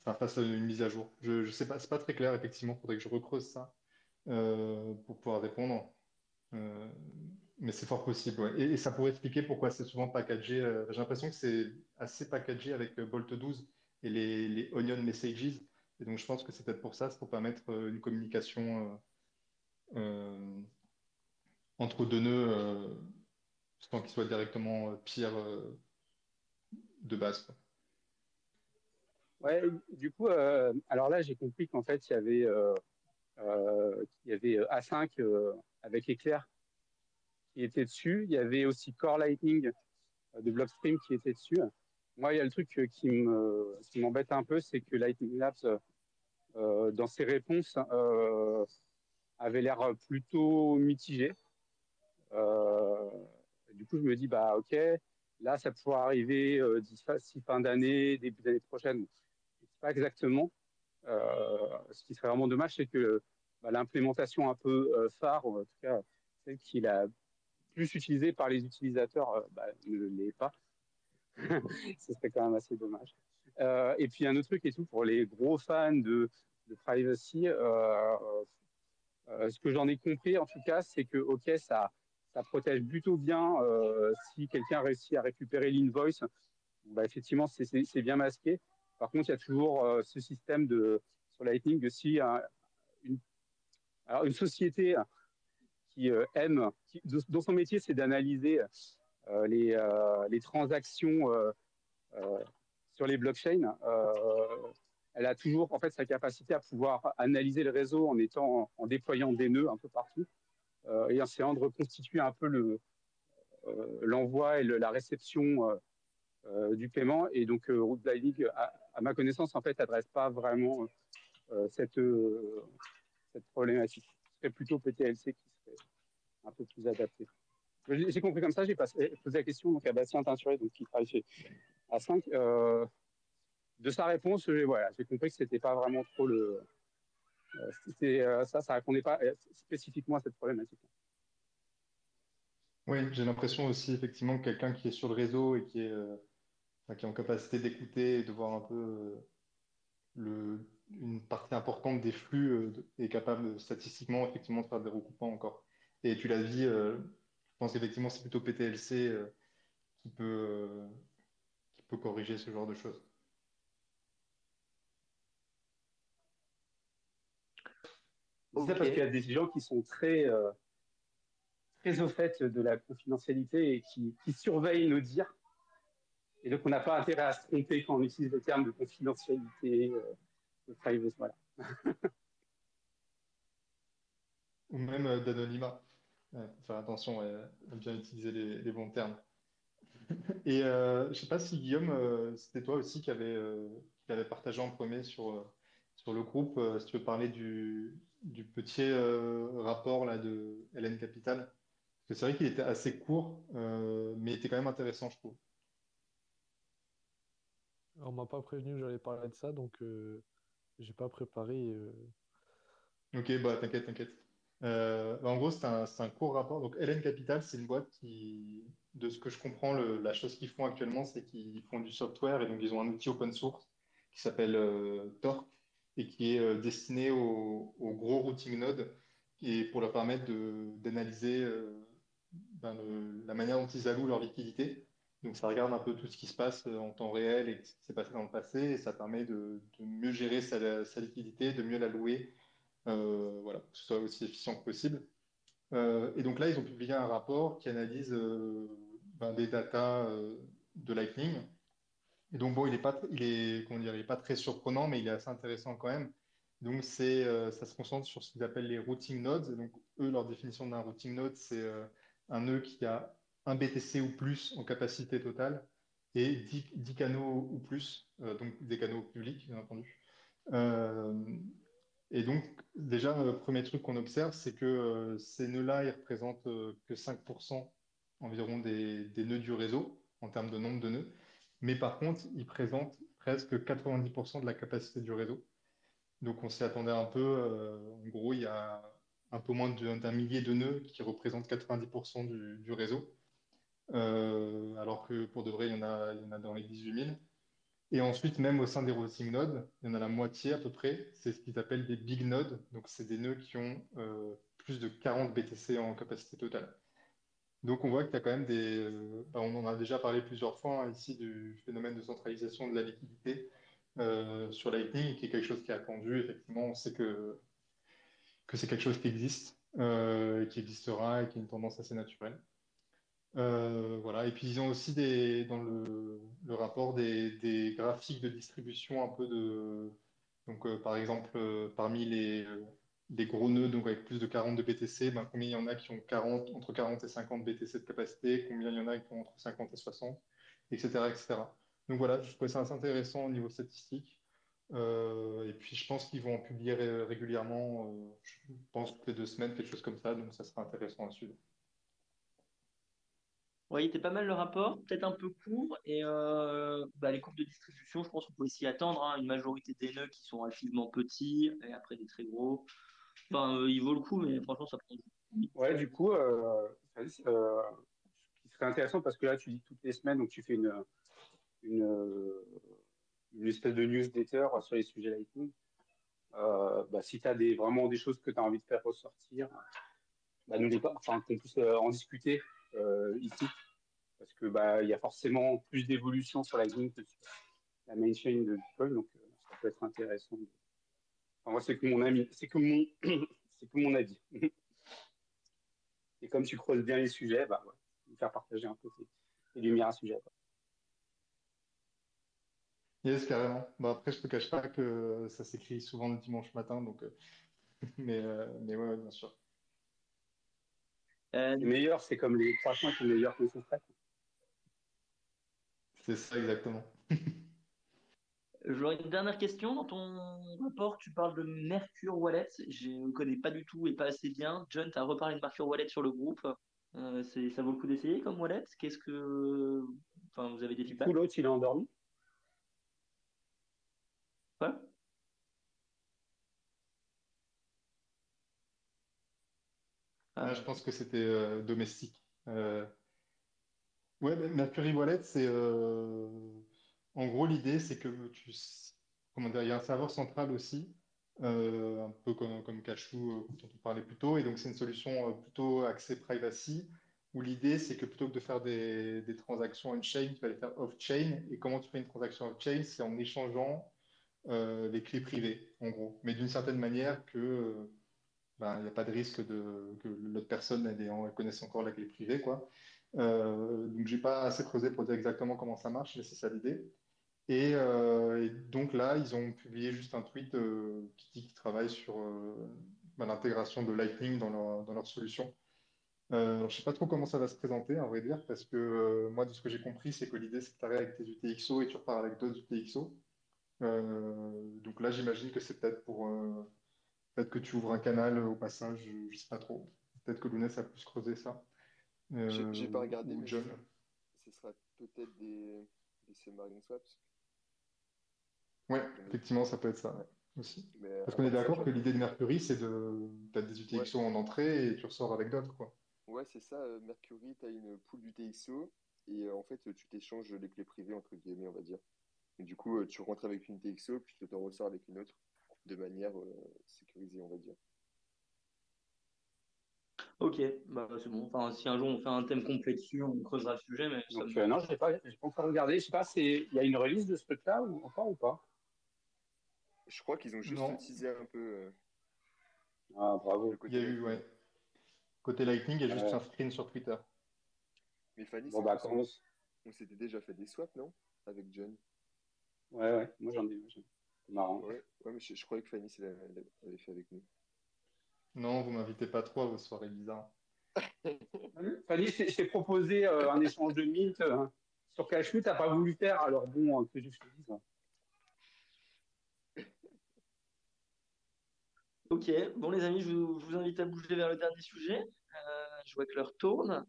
enfin, fassent une mise à jour. Je sais pas, c'est pas très clair, effectivement, il faudrait que je recreuse ça pour pouvoir répondre. Euh, mais c'est fort possible, ouais. Et ça pourrait expliquer pourquoi c'est souvent packagé. J'ai l'impression que c'est assez packagé avec Bolt 12 et les Onion Messages. Et donc je pense que c'est peut-être pour ça, c'est pour permettre une communication euh, entre deux nœuds sans qu'ils soient directement pire de base, quoi. Ouais, du coup, alors là, j'ai compris qu'en fait, il y avait A5 avec Eclair qui était dessus. Il y avait aussi Core Lightning de Blockstream qui était dessus. Moi, il y a le truc qui m'embête un peu, c'est que Lightning Labs, dans ses réponses, avait l'air plutôt mitigé. Euh, du coup, je me dis, bah, ok, là, ça pourrait arriver d'ici fin d'année, début d'année prochaine. Je ne sais pas exactement. Ce qui serait vraiment dommage, c'est que bah, l'implémentation un peu phare, ou en tout cas celle qui est la plus utilisée par les utilisateurs, bah, ne l'est pas. Ce serait quand même assez dommage. Et puis un autre truc et tout, pour les gros fans de privacy, ce que j'en ai compris en tout cas, c'est que ok, ça protège plutôt bien si quelqu'un réussit à récupérer l'invoice. Bah, effectivement, c'est bien masqué. Par contre, il y a toujours ce système sur Lightning de si une, alors une société qui dont son métier c'est d'analyser les transactions euh, sur les blockchains, elle a toujours en fait sa capacité à pouvoir analyser le réseau en déployant des nœuds un peu partout et en essayant de reconstituer un peu l'envoi et la réception du paiement. Et donc, Root Lightning, à ma connaissance, en fait, n'adresse pas vraiment cette problématique. Ce serait plutôt PTLC qui serait un peu plus adapté. J'ai compris comme ça, j'ai posé la question donc, à Bastien Teinturé, donc, qui travaille chez A5. De sa réponse, voilà, j'ai compris que c'était pas vraiment trop ça répondait pas spécifiquement à cette problématique. Oui, j'ai l'impression aussi effectivement que quelqu'un qui est sur le réseau et enfin, qui est en capacité d'écouter et de voir un peu une partie importante des flux est capable statistiquement effectivement de faire des recoupements encore. Et tu l'as dit, je pense qu'effectivement c'est plutôt PTLC qui peut, euh, qui peut corriger ce genre de choses. C'est ça Ok. parce qu'il y a des gens qui sont très au fait de la confidentialité et qui surveillent nos dires. Et donc, on n'a pas intérêt à se tromper quand on utilise le terme de confidentialité, de privacy. Voilà. Ou même d'anonymat. Ouais, faut faire attention à bien utiliser les bons termes. Et je sais pas si Guillaume, c'était toi aussi qui avait partagé en premier sur le groupe, si tu veux parler du petit rapport là, de Hélène Capital. Parce que c'est vrai qu'il était assez court, mais il était quand même intéressant, je trouve. On m'a pas prévenu que j'allais parler de ça, donc j'ai pas préparé. Ok, bah t'inquiète, t'inquiète. Bah, en gros, c'est un court rapport. Donc, Hélène Capital, c'est une boîte qui, de ce que je comprends, la chose qu'ils font actuellement, c'est qu'ils font du software et donc ils ont un outil open source qui s'appelle Torque et qui est destiné aux gros routing nodes et pour leur permettre d'analyser ben, la manière dont ils allouent leur liquidité. Donc, ça regarde un peu tout ce qui se passe en temps réel et ce qui s'est passé dans le passé et ça permet de mieux gérer sa liquidité, de mieux l'allouer voilà, que ce soit aussi efficient que possible. Et donc là, ils ont publié un rapport qui analyse ben, des datas de Lightning. Et donc bon, comment dire, il est pas très surprenant, mais il est assez intéressant quand même. Donc ça se concentre sur ce qu'ils appellent les routing nodes. Et donc eux, leur définition d'un routing node, c'est un nœud qui a un BTC ou plus en capacité totale et 10 canaux ou plus, donc des canaux publics, bien entendu. Euh, et donc, déjà, le premier truc qu'on observe, c'est que ces nœuds-là, ils représentent que 5% environ des nœuds du réseau, en termes de nombre de nœuds. Mais par contre, ils présentent presque 90% de la capacité du réseau. Donc, on s'y attendait un peu. En gros, il y a un peu moins d'un millier de nœuds qui représentent 90% du réseau. Alors que pour de vrai, il y en a dans les 18 000. Et ensuite, même au sein des routing nodes, il y en a la moitié à peu près, c'est ce qu'ils appellent des big nodes. Donc, c'est des nœuds qui ont plus de 40 BTC en capacité totale. Donc, on voit qu'il y a quand même on en a déjà parlé plusieurs fois hein, ici du phénomène de centralisation de la liquidité sur Lightning, qui est quelque chose qui est attendu. Effectivement, on sait que c'est quelque chose qui existe, et qui existera et qui est une tendance assez naturelle. Voilà. Et puis ils ont aussi dans le rapport des graphiques de distribution un peu de. Donc par exemple, parmi des gros nœuds, donc avec plus de 40 de BTC, ben, combien il y en a qui ont 40, entre 40 et 50 BTC de capacité, combien il y en a qui ont entre 50 et 60, etc., etc. Donc voilà, je trouvais ça assez intéressant au niveau statistique. Et puis je pense qu'ils vont en publier régulièrement, je pense toutes les 2 semaines, quelque chose comme ça, donc ça sera intéressant à suivre. Ouais, il était pas mal le rapport, peut-être un peu court, et les courbes de distribution, je pense qu'on peut s'y attendre, hein, une majorité des nœuds qui sont relativement petits, et après des très gros. Enfin, il vaut le coup, mais franchement, ça prend du temps. Ouais, du coup, ce qui serait intéressant, parce que là, tu dis toutes les semaines, donc tu fais une, une espèce de newsletter sur les sujets Lightning. Si tu as vraiment des choses que tu as envie de faire ressortir, nous les pas, enfin, qu'on puisse en discuter ici, parce que il y a forcément plus d'évolution sur Lightning que sur la main chain de Bitcoin, donc ça peut être intéressant. Enfin, moi, c'est que mon ami, c'est que mon, c'est que mon avis. Et comme tu creuses bien les sujets, ouais, me faire partager un peu tes lumières à ce sujet, quoi. Yes, carrément. Bon, après, je te cache pas que ça s'écrit souvent le dimanche matin, donc, mais ouais, bien sûr. C'est Euh, meilleur, c'est comme les croissants qui sont meilleurs que son frère. C'est ça exactement. J'aurais une dernière question. Dans ton rapport, tu parles de Mercure Wallet. Je ne connais pas du tout et pas assez bien. John, tu as reparlé de Mercure Wallet sur le groupe. Ça vaut le coup d'essayer comme wallet? Qu'est-ce que. Enfin, vous avez des Du coup, feedbacks? l'autre, il est endormi. Ouais. Ah, je Ah, pense que c'était domestique. Ouais, mais Mercury Wallet, c'est en gros l'idée, c'est que comment dire, il y a un serveur central aussi, un peu comme Cachou dont on parlait plus tôt, et donc c'est une solution plutôt axée privacy, où l'idée c'est que plutôt que de faire des transactions on-chain, tu vas les faire off-chain, et comment tu fais une transaction off-chain, c'est en échangeant les clés privées, en gros, mais d'une certaine manière que il n'y a pas de risque que l'autre personne elle connaisse encore la clé privée, quoi. Donc, j'ai pas assez creusé pour dire exactement comment ça marche, mais c'est ça l'idée. Et donc là, ils ont publié juste un tweet qui dit qu'ils travaillent sur l'intégration de Lightning dans leur solution. Alors, je sais pas trop comment ça va se présenter, à vrai dire, parce que moi, de ce que j'ai compris, c'est que l'idée, c'est que tu arrives avec tes UTXO et tu repars avec d'autres UTXO. Donc là, j'imagine que c'est peut-être pour peut-être que tu ouvres un canal au passage, je sais pas trop. Peut-être que Lounès a plus creusé ça. J'ai pas regardé, Ou mais John. ce sera peut-être des submarine swaps. Ouais, Mais, effectivement, ça peut être ça, ouais, aussi. mais Parce à qu'on est part ça, d'accord que l'idée de Mercury, c'est t'as des ouais, UTXO en entrée et tu ressors avec d'autres, quoi. ouais, c'est ça. Mercury, tu as une pool d'UTXO et en fait, tu t'échanges les clés privées, entre guillemets, on va dire. Et du coup, tu rentres avec une UTXO, puis tu te ressors avec une autre de manière sécurisée, on va dire. ok, c'est bon. Enfin, si un jour on fait un thème complet dessus, on creusera le sujet, mais ça Donc, me. non, j'ai pas encore regardé. Je sais pas, il y a une release de ce truc-là ou encore ou pas? Je crois qu'ils ont juste Non, teasé un peu Ah, le bravo. il y côté a eu, Lightning. ouais. Côté Lightning, il y a juste Euh, un screen sur Twitter. Mais Fanny, bon, c'est qu'on quand on s'était déjà fait des swaps, non? Avec John. ouais, ouais, moi j'en ai. C'est marrant. Ouais, ouais, mais je croyais que Fanny l'avait fait avec nous. Non, vous m'invitez pas trop à vos soirées bizarres. Fanny, je t'ai proposé un échange de mint sur Cashflow, t'as pas voulu faire, alors bon, que je te dise. Ok, bon les amis, je vous invite à bouger vers le dernier sujet. Je vois que l'heure tourne.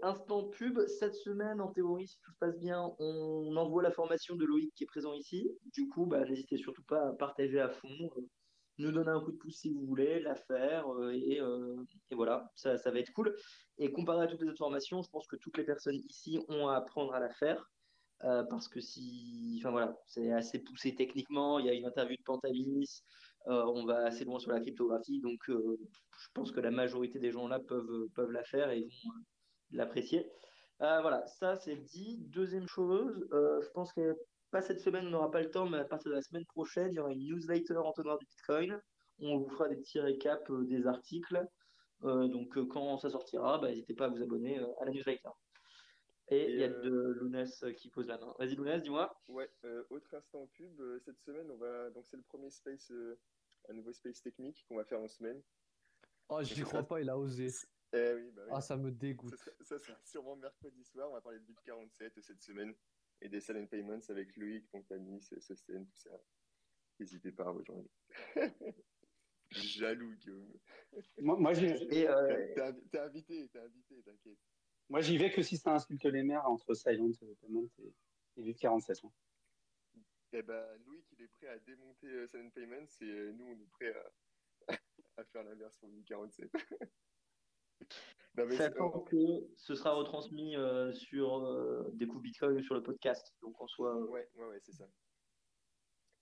Instant pub, cette semaine, en théorie, si tout se passe bien, on envoie la formation de Loïc qui est présent ici. Du coup, n'hésitez surtout pas à partager à fond, nous donner un coup de pouce si vous voulez, la faire, et voilà, ça va être cool. Et comparé à toutes les autres formations, je pense que toutes les personnes ici ont à apprendre à la faire. Parce que si, enfin voilà, c'est assez poussé techniquement. Il y a une interview de Pantalis, on va assez loin sur la cryptographie, donc je pense que la majorité des gens là peuvent la faire et vont l'apprécier. Voilà, ça c'est dit. Deuxième chose, je pense que pas cette semaine, on n'aura pas le temps, mais à partir de la semaine prochaine, il y aura une newsletter entonnoir du Bitcoin. On vous fera des petits récaps des articles. Donc quand ça sortira, n'hésitez pas à vous abonner à la newsletter. Et il Et y a de Lounès qui pose la main. Vas-y Lounès, dis-moi. ouais, autre instant pub, cette semaine, on va donc c'est le premier space un nouveau space technique qu'on va faire en semaine. Oh, Donc, j'y ça sera. crois pas, il a osé. Oui, bah oui. Ah, ça me Ça dégoûte. sera, ça sera sûrement mercredi soir. On va parler de Bit 47 cette semaine et des silent payments avec Loïc, Pontani, Sosten, tout ça. N'hésitez pas à rejoindre. Jaloux, Guillaume. Moi, Et T'es invité, t'inquiète. moi, j'y vais que si ça insulte les mères entre Silent Payment et Lutte 47. Hein. Eh ben, Loïc, il est prêt à démonter Silent Payments et nous, on est prêt à faire l'inverse pour Bit 47. Non, mais sachant que ce sera retransmis sur des coups Bitcoin sur le podcast. Donc en soi, ouais, c'est ça.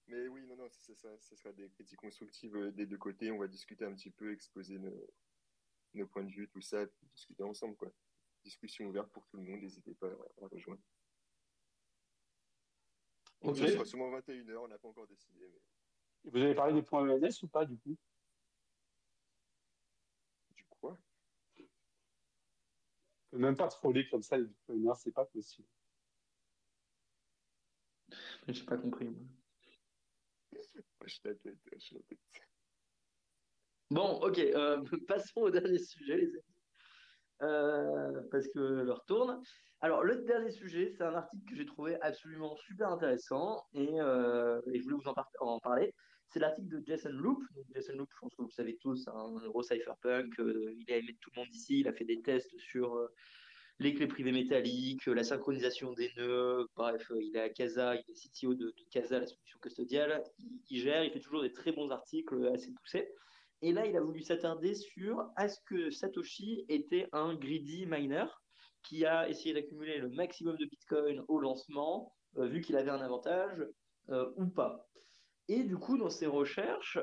Mais oui, non, c'est ça. Ça sera des critiques constructives des deux côtés. On va discuter un petit peu, exposer nos points de vue, tout ça, puis discuter ensemble, quoi. Discussion ouverte pour tout le monde. N'hésitez pas à rejoindre. Donc, ça sera ok. sûrement 21h. On n'a pas encore décidé. Mais... Vous avez parlé des points ENS ou pas, du coup? Du quoi? Je peux même pas troller comme ça les bitcoiners, c'est pas possible. J'ai pas compris. Moi. Hoche la tête, hoche la tête. Bon, ok. Passons au dernier sujet, les amis. Parce que l'heure tourne. Alors, le dernier sujet, c'est un article que j'ai trouvé absolument super intéressant et je voulais vous en parler. C'est l'article de Jason Loop. Donc, Jason Loop, je pense que vous le savez tous, c'est un gros cypherpunk. Il a aimé tout le monde ici. Il a fait des tests sur les clés privées métalliques, la synchronisation des nœuds. Bref, il est à Casa, il est CTO de Casa, la solution custodiale. Il gère, il fait toujours des très bons articles assez poussés. Et là, il a voulu s'attarder sur est-ce que Satoshi était un greedy miner qui a essayé d'accumuler le maximum de Bitcoin au lancement, vu qu'il avait un avantage, ou pas. Et du coup, dans ses recherches,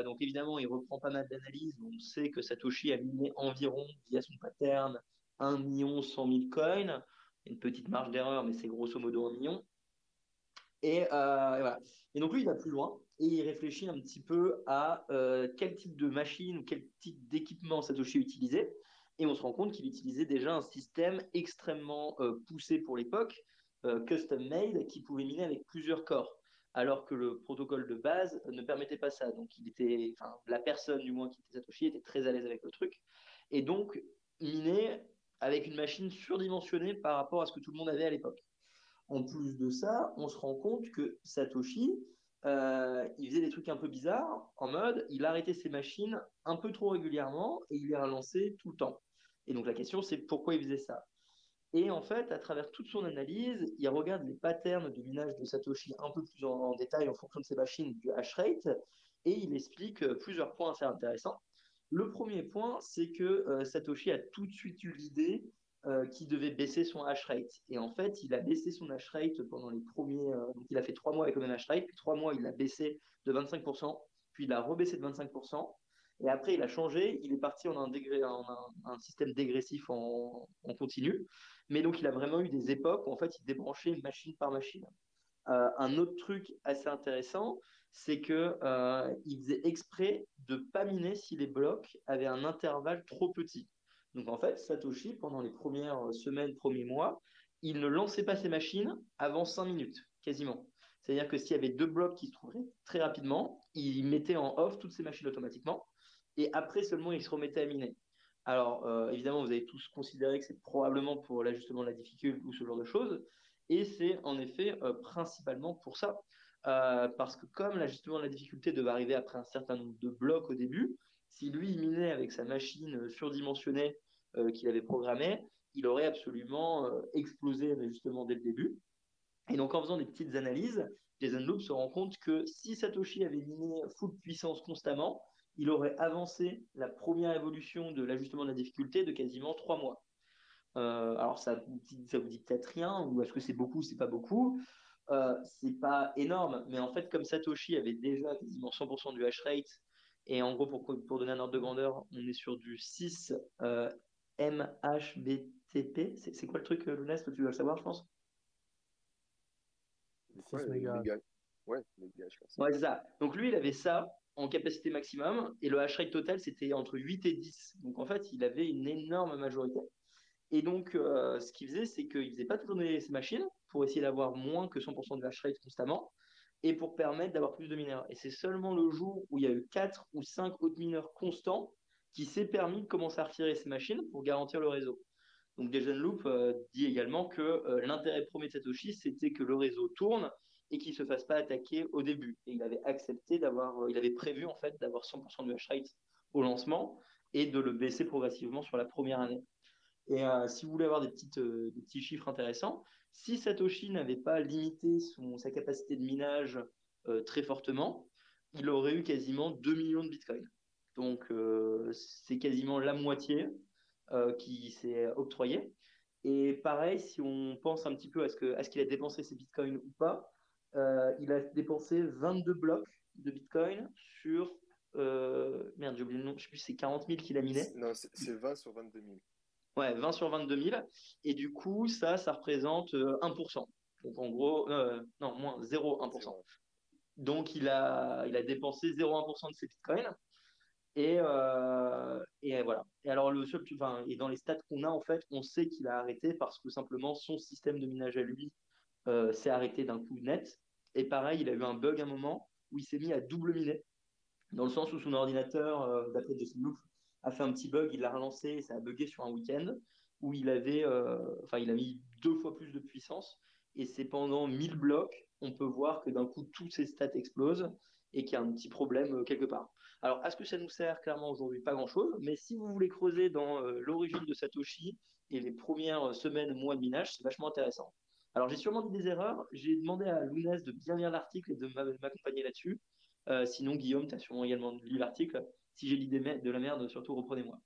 donc évidemment, il reprend pas mal d'analyses. On sait que Satoshi a miné environ, via son pattern, 1 100 000 coins. Une petite marge d'erreur, mais c'est grosso modo 1 million. Et voilà. Et donc lui, il va plus loin et il réfléchit un petit peu à quel type de machine ou quel type d'équipement Satoshi utilisait. Et on se rend compte qu'il utilisait déjà un système extrêmement poussé pour l'époque, custom made, qui pouvait miner avec plusieurs corps, alors que le protocole de base ne permettait pas ça. Donc il était, enfin, la personne du moins qui était Satoshi était très à l'aise avec le truc. Et donc miner avec une machine surdimensionnée par rapport à ce que tout le monde avait à l'époque. En plus de ça, on se rend compte que Satoshi, il faisait des trucs un peu bizarres, en mode, il arrêtait ses machines un peu trop régulièrement et il les relançait tout le temps. Et donc la question, c'est pourquoi il faisait ça. Et en fait, à travers toute son analyse, il regarde les patterns de minage de Satoshi un peu plus en détail en fonction de ses machines, du hash rate, et il explique plusieurs points assez intéressants. Le premier point, c'est que Satoshi a tout de suite eu l'idée qu'il devait baisser son hash rate. Et en fait, il a baissé son hash rate pendant les premiers. Donc, il a fait 3 mois avec le même hash rate, puis 3 mois, il l'a baissé de 25%, puis il a rebaissé de 25%. Et après, il a changé, il est parti en un système dégressif en continu. Mais donc, il a vraiment eu des époques où en fait, il débranchait machine par machine. Un autre truc assez intéressant, c'est que il faisait exprès de pas miner si les blocs avaient un intervalle trop petit. Donc en fait, Satoshi, pendant les premières semaines, premiers mois, il ne lançait pas ses machines avant 5 minutes, quasiment. C'est-à-dire que s'il y avait deux blocs qui se trouveraient très rapidement, il mettait en off toutes ses machines automatiquement, et après seulement il se remettait à miner. Alors, évidemment, vous avez tous considéré que c'est probablement pour l'ajustement de la difficulté ou ce genre de choses, et c'est en effet principalement pour ça. Parce que comme l'ajustement de la difficulté devait arriver après un certain nombre de blocs au début, si lui il minait avec sa machine surdimensionnée qu'il avait programmée, il aurait absolument explosé l'ajustement dès le début. Et donc en faisant des petites analyses, Jason Loop se rend compte que si Satoshi avait miné full puissance constamment, il aurait avancé la première évolution de l'ajustement de la difficulté de quasiment 3 mois. Alors ça vous dit peut-être rien, ou est-ce que c'est beaucoup, c'est pas beaucoup. C'est pas énorme, mais en fait, comme Satoshi avait déjà quasiment 100% du hash rate, et en gros, pour donner un ordre de grandeur, on est sur du 6 MHBTP. C'est quoi le truc, Lounès? Tu dois le savoir, je pense. C'est quoi 6 les mégas. méga? Ouais, méga, je pense. Ouais, c'est ça. Donc lui, il avait ça en capacité maximum, et le hash rate total, c'était entre 8 et 10. Donc en fait, il avait une énorme majorité. Et donc, ce qu'il faisait, c'est qu'il faisait pas tourner ses machines pour essayer d'avoir moins que 100% de hash rate constamment. et pour permettre d'avoir plus de mineurs. Et c'est seulement le jour où il y a eu 4 ou 5 autres mineurs constants qui s'est permis de commencer à retirer ces machines pour garantir le réseau. Donc Dejanloop dit également que l'intérêt premier de Satoshi, c'était que le réseau tourne et qu'il ne se fasse pas attaquer au début. Et il avait accepté il avait prévu en fait d'avoir 100% du hash rate au lancement et de le baisser progressivement sur la première année. Et si vous voulez avoir des petits chiffres intéressants, si Satoshi n'avait pas limité sa capacité de minage très fortement, il aurait eu quasiment 2 millions de bitcoins. Donc c'est quasiment la moitié qui s'est octroyé. Et pareil, si on pense un petit peu à ce qu'il a dépensé ses bitcoins ou pas, il a dépensé 22 blocs de bitcoin sur. Merde, j'ai oublié le nom, je ne sais plus, c'est 40 000 qu'il a miné. Non, c'est 20 sur 22 000. Ouais, 20 sur 22 000. Et du coup, ça représente 1%. Donc en gros, non, moins 0,1%. Donc il a dépensé 0,1% de ses bitcoins. Et voilà. Et alors, et dans les stats qu'on a, en fait, on sait qu'il a arrêté parce que simplement son système de minage à lui s'est arrêté d'un coup net. Et pareil, il a eu un bug à un moment où il s'est mis à double miner, dans le sens où son ordinateur, d'après Jason Loop, a fait un petit bug, il l'a relancé et ça a bugué sur un week-end où il a mis 2 fois plus de puissance. Et c'est pendant 1000 blocs, on peut voir que d'un coup, tous ses stats explosent et qu'il y a un petit problème quelque part. Alors, est-ce que ça nous sert clairement aujourd'hui? Pas grand-chose, mais si vous voulez creuser dans l'origine de Satoshi et les premières semaines, mois de minage, c'est vachement intéressant. Alors, j'ai sûrement dit des erreurs. J'ai demandé à Lounès de bien lire l'article et de m'accompagner là-dessus. Sinon, Guillaume, tu as sûrement également lu l'article. Si j'ai dit de la merde, surtout reprenez-moi.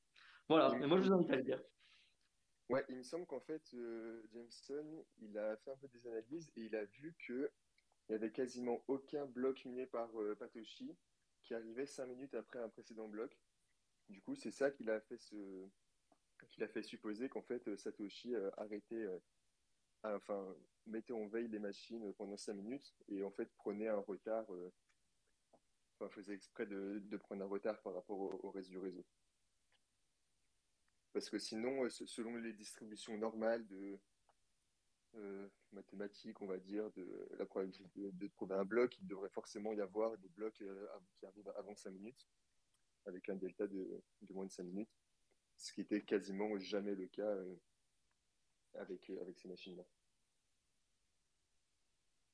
Voilà, mais moi je vous invite à le dire. Ouais, il me semble qu'en fait, Jameson, il a fait un peu des analyses et il a vu que il n'y avait quasiment aucun bloc miné par Patoshi qui arrivait 5 minutes après un précédent bloc. Du coup, c'est ça qu'il a fait supposer qu'en fait Satoshi arrêtait, enfin, mettait en veille les machines pendant 5 minutes et en fait prenait un retard, enfin, faisait exprès de prendre un retard par rapport au reste du réseau. Parce que sinon, selon les distributions normales de mathématiques, on va dire, de la probabilité de trouver un bloc, il devrait forcément y avoir des blocs qui arrivent avant 5 minutes, avec un delta de moins de 5 minutes, ce qui était quasiment jamais le cas avec ces machines-là.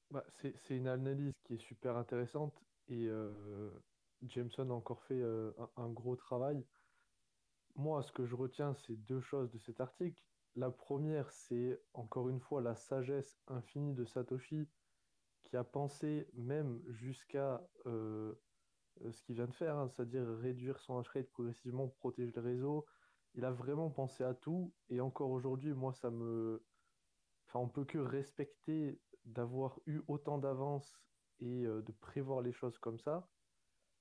Bah, c'est une analyse qui est super intéressante et Jameson a encore fait un gros travail. Moi, ce que je retiens, c'est deux choses de cet article. La première, c'est encore une fois la sagesse infinie de Satoshi qui a pensé même jusqu'à ce qu'il vient de faire, hein, c'est-à-dire réduire son hash rate progressivement pour protéger le réseau. Il a vraiment pensé à tout et encore aujourd'hui, moi, enfin, on peut que respecter d'avoir eu autant d'avance et de prévoir les choses comme ça.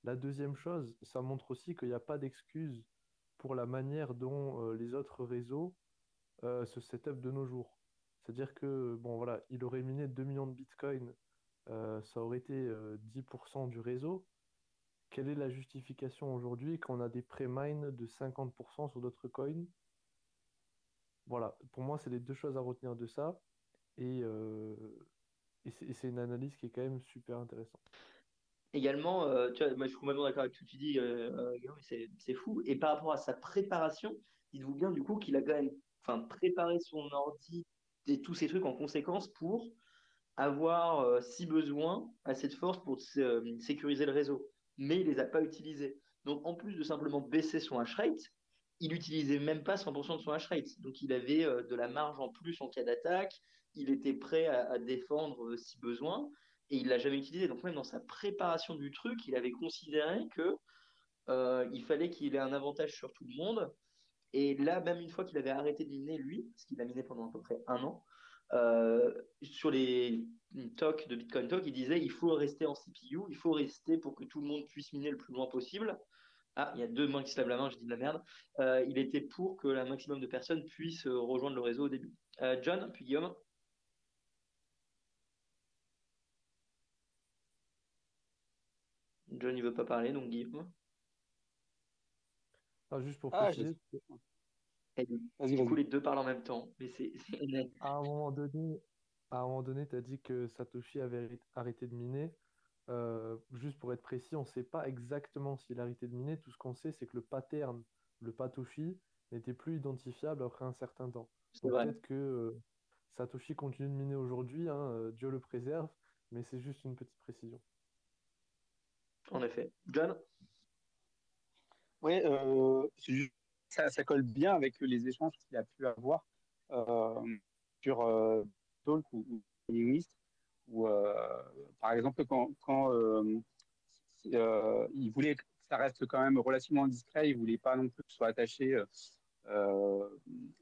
La deuxième chose, ça montre aussi qu'il n'y a pas d'excuse pour la manière dont les autres réseaux se set-up de nos jours. C'est-à-dire que, bon, voilà, il aurait miné 2 millions de bitcoins, ça aurait été 10% du réseau. Quelle est la justification aujourd'hui quand on a des pré-mines de 50% sur d'autres coins? Voilà, pour moi, c'est les deux choses à retenir de ça. Et, euh, et c'est une analyse qui est quand même super intéressante. Également, tu vois, moi, je suis complètement d'accord avec ce que tu dis, Guillaume, c'est fou. Et par rapport à sa préparation, dites-vous bien du coup qu'il a quand même, enfin, préparé son ordi et tous ces trucs en conséquence pour avoir, si besoin, assez de force pour sécuriser le réseau. Mais il les a pas utilisés. Donc, en plus de simplement baisser son hash rate, il utilisait même pas 100% de son hash rate. Donc, il avait de la marge en plus en cas d'attaque. Il était prêt à défendre si besoin. Et il l'a jamais utilisé. Donc, même dans sa préparation du truc, il avait considéré que il fallait qu'il ait un avantage sur tout le monde. Et là, même une fois qu'il avait arrêté de miner, lui, parce qu'il a miné pendant à peu près un an, sur les talks de Bitcoin Talk, il disait il faut rester en CPU, il faut rester pour que tout le monde puisse miner le plus loin possible. Ah, il y a deux mains qui se lavent la main, je dis de la merde. Il était pour que un maximum de personnes puissent rejoindre le réseau au début. John, puis Guillaume. John, il veut pas parler, donc Guillaume. Ah, juste pour Ah, préciser, Et vas-y, du coup, vas-y. les deux parlent en même temps. Mais à un moment donné, tu as dit que Satoshi avait arrêté de miner. Juste pour être précis, on ne sait pas exactement s'il a arrêté de miner. Tout ce qu'on sait, c'est que le pattern, le Patoshi, n'était plus identifiable après un certain temps. C'est Donc vrai. peut-être que Satoshi continue de miner aujourd'hui, hein, Dieu le préserve, mais c'est juste une petite précision. En effet. John? Ouais, ça colle bien avec les échanges qu'il a pu avoir sur Talk ou Linguist, où par exemple il voulait que ça reste quand même relativement discret, il voulait pas non plus que ce soit attaché euh,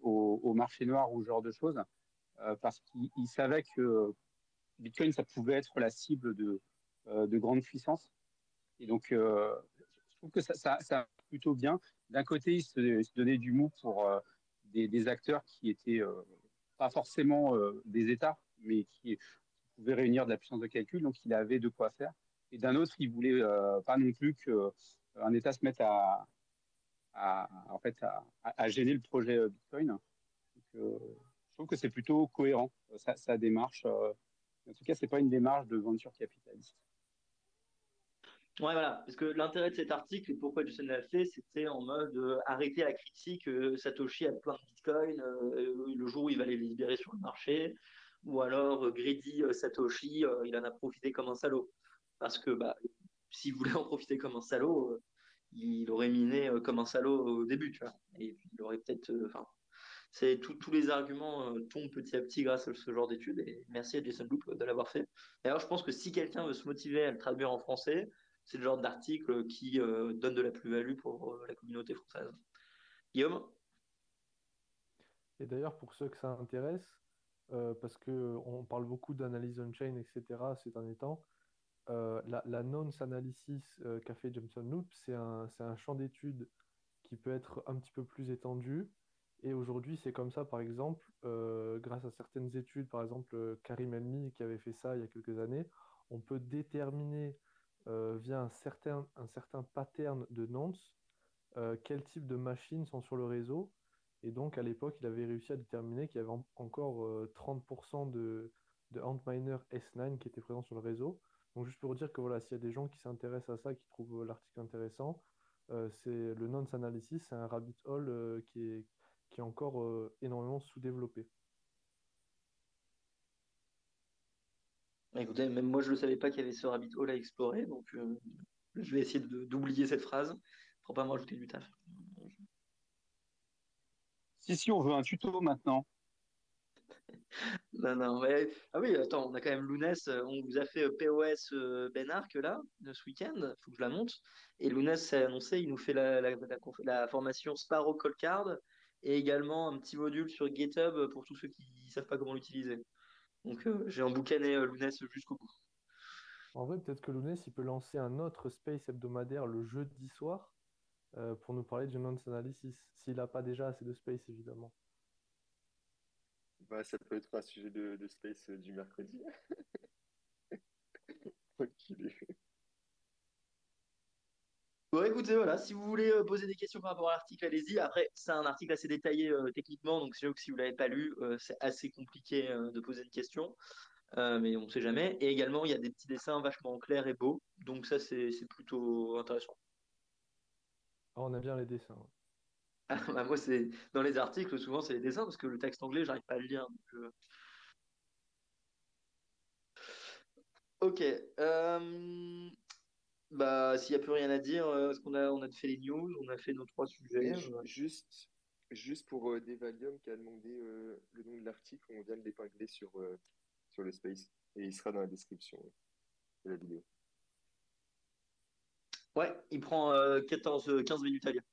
au marché noir ou ce genre de choses, parce qu'il savait que Bitcoin ça pouvait être la cible de grandes puissances. Et donc, je trouve que ça marche plutôt bien. D'un côté, il se donnait du mou pour des acteurs qui étaient pas forcément des États, mais qui pouvaient réunir de la puissance de calcul, donc il avait de quoi faire. Et d'un autre, il voulait pas non plus qu'un État se mette en fait, à gêner le projet Bitcoin. Donc, je trouve que c'est plutôt cohérent, sa démarche. En tout cas, c'est pas une démarche de venture capitaliste. Ouais, voilà. Parce que l'intérêt de cet article, et pourquoi Jason l'a fait, c'était en mode arrêter la critique Satoshi a plein de bitcoins le jour où il va les libérer sur le marché, ou alors Greedy Satoshi, il en a profité comme un salaud. Parce que bah, s'il voulait en profiter comme un salaud, il aurait miné comme un salaud au début, tu vois. Et puis il aurait peut-être. Enfin, tous les arguments tombent petit à petit grâce à ce genre d'études. Et merci à Jason Loop de l'avoir fait. D'ailleurs, je pense que si quelqu'un veut se motiver à le traduire en français, c'est le genre d'article qui donne de la plus-value pour la communauté française. Guillaume? Et d'ailleurs, pour ceux que ça intéresse, parce qu'on parle beaucoup d'analyse on-chain, etc., ces derniers temps, la nonce analysis qu'a fait Jameson Loop, c'est un champ d'études qui peut être un petit peu plus étendu. Et aujourd'hui, c'est comme ça, par exemple, grâce à certaines études, par exemple Karim Elmi qui avait fait ça il y a quelques années, on peut déterminer via un certain pattern de nonce quel type de machines sont sur le réseau. Et donc, à l'époque, il avait réussi à déterminer qu'il y avait encore 30% de Antminer S9 qui étaient présents sur le réseau. Donc, juste pour dire que voilà, s'il y a des gens qui s'intéressent à ça, qui trouvent l'article intéressant, c'est le nonce analysis, c'est un rabbit hole qui est encore énormément sous-développé. Écoutez, même moi, je ne savais pas qu'il y avait ce rabbit hole à explorer, donc je vais essayer d'oublier cette phrase pour pas me rajouter du taf. Si, on veut un tuto maintenant. Non, non, ouais. Ah oui, attends, on a quand même Lounès, on vous a fait POS Ben Arc là, ce week-end, faut que je la monte. Et Lounès s'est annoncé, il nous fait la formation Sparrow Cold Card et également un petit module sur GitHub pour tous ceux qui ne savent pas comment l'utiliser. Donc j'ai emboucané Lounès jusqu'au bout. En vrai, peut-être que Lounès, il peut lancer un autre space hebdomadaire le jeudi soir pour nous parler du nonce analysis, s'il n'a pas déjà assez de space, évidemment. Bah, ça peut être un sujet de space du mercredi. Enculé. Bon, écoutez, voilà, si vous voulez poser des questions par rapport à l'article, allez-y. Après, c'est un article assez détaillé techniquement, donc c'est sûr que si vous l'avez pas lu, c'est assez compliqué de poser une question. Mais on ne sait jamais. Et également, il y a des petits dessins vachement clairs et beaux. Donc ça, c'est plutôt intéressant. Ah, on a bien les dessins. Ouais. Bah, moi, c'est dans les articles, souvent, c'est les dessins, parce que le texte anglais, j'arrive pas à le lire. Ok. Bah, s'il n'y a plus rien à dire, parce qu'on a fait les news, on a fait nos trois Et sujets. juste pour Devalium qui a demandé le nom de l'article, on vient de l'épingler sur le Space. Et il sera dans la description de la vidéo. Ouais, il prend 15 minutes à lire.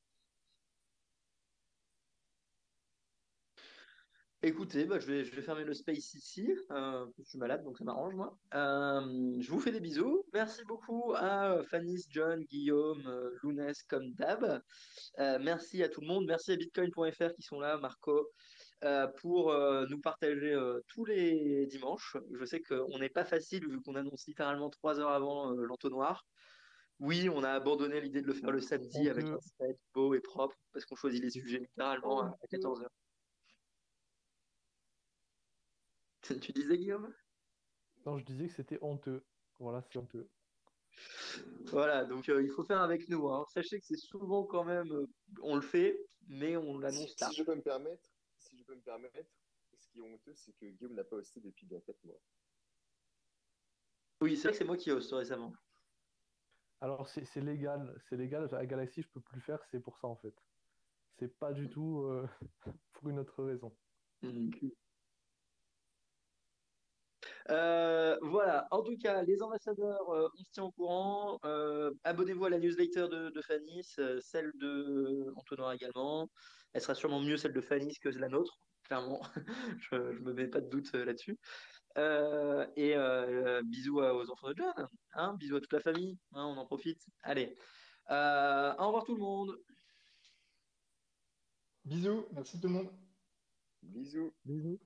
Écoutez, bah, je vais fermer le space ici. Je suis malade, donc ça m'arrange, moi. Je vous fais des bisous. Merci beaucoup à Fanis, John, Guillaume, Lounès, comme d'hab. Merci à tout le monde. Merci à Bitcoin.fr qui sont là, Marco, pour nous partager tous les dimanches. Je sais qu'on n'est pas facile vu qu'on annonce littéralement 3 heures avant l'entonnoir. Oui, on a abandonné l'idée de le faire le samedi avec un Honteux. site beau et propre parce qu'on choisit les C'est sujets littéralement à honteux. 14 heures. Tu disais, Guillaume? Non, je disais que c'était honteux. Voilà, c'est honteux. Voilà, donc il faut faire avec nous, hein. Sachez que c'est souvent quand même, on le fait, mais on l'annonce tard. Si je peux me permettre, ce qui est honteux, c'est que Guillaume n'a pas hosté depuis bien 4 mois. Oui, c'est vrai que c'est moi qui hoste récemment. Alors c'est légal. À Galaxy, je peux plus le faire, c'est pour ça en fait. C'est pas du tout pour une autre raison. Voilà, en tout cas, les ambassadeurs, on se tient au courant. Abonnez-vous à la newsletter de Fanis, celle de Antonin également. Elle sera sûrement mieux celle de Fanis que la nôtre, clairement. Je me mets pas de doute là-dessus. Bisous aux enfants de John, hein, bisous à toute la famille, hein, on en profite. Allez, au revoir tout le monde. Bisous, merci tout le monde. Bisous. Bisous.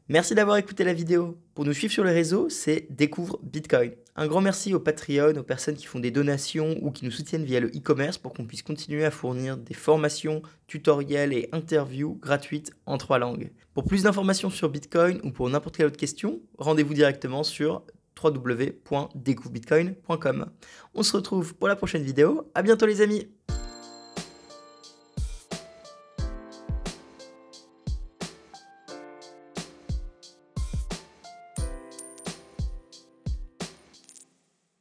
Merci d'avoir écouté la vidéo. Pour nous suivre sur les réseaux, c'est Découvre Bitcoin. Un grand merci aux Patreon, aux personnes qui font des donations ou qui nous soutiennent via le e-commerce pour qu'on puisse continuer à fournir des formations, tutoriels et interviews gratuites en 3 langues. Pour plus d'informations sur Bitcoin ou pour n'importe quelle autre question, rendez-vous directement sur www.découvrebitcoin.com. On se retrouve pour la prochaine vidéo. À bientôt les amis!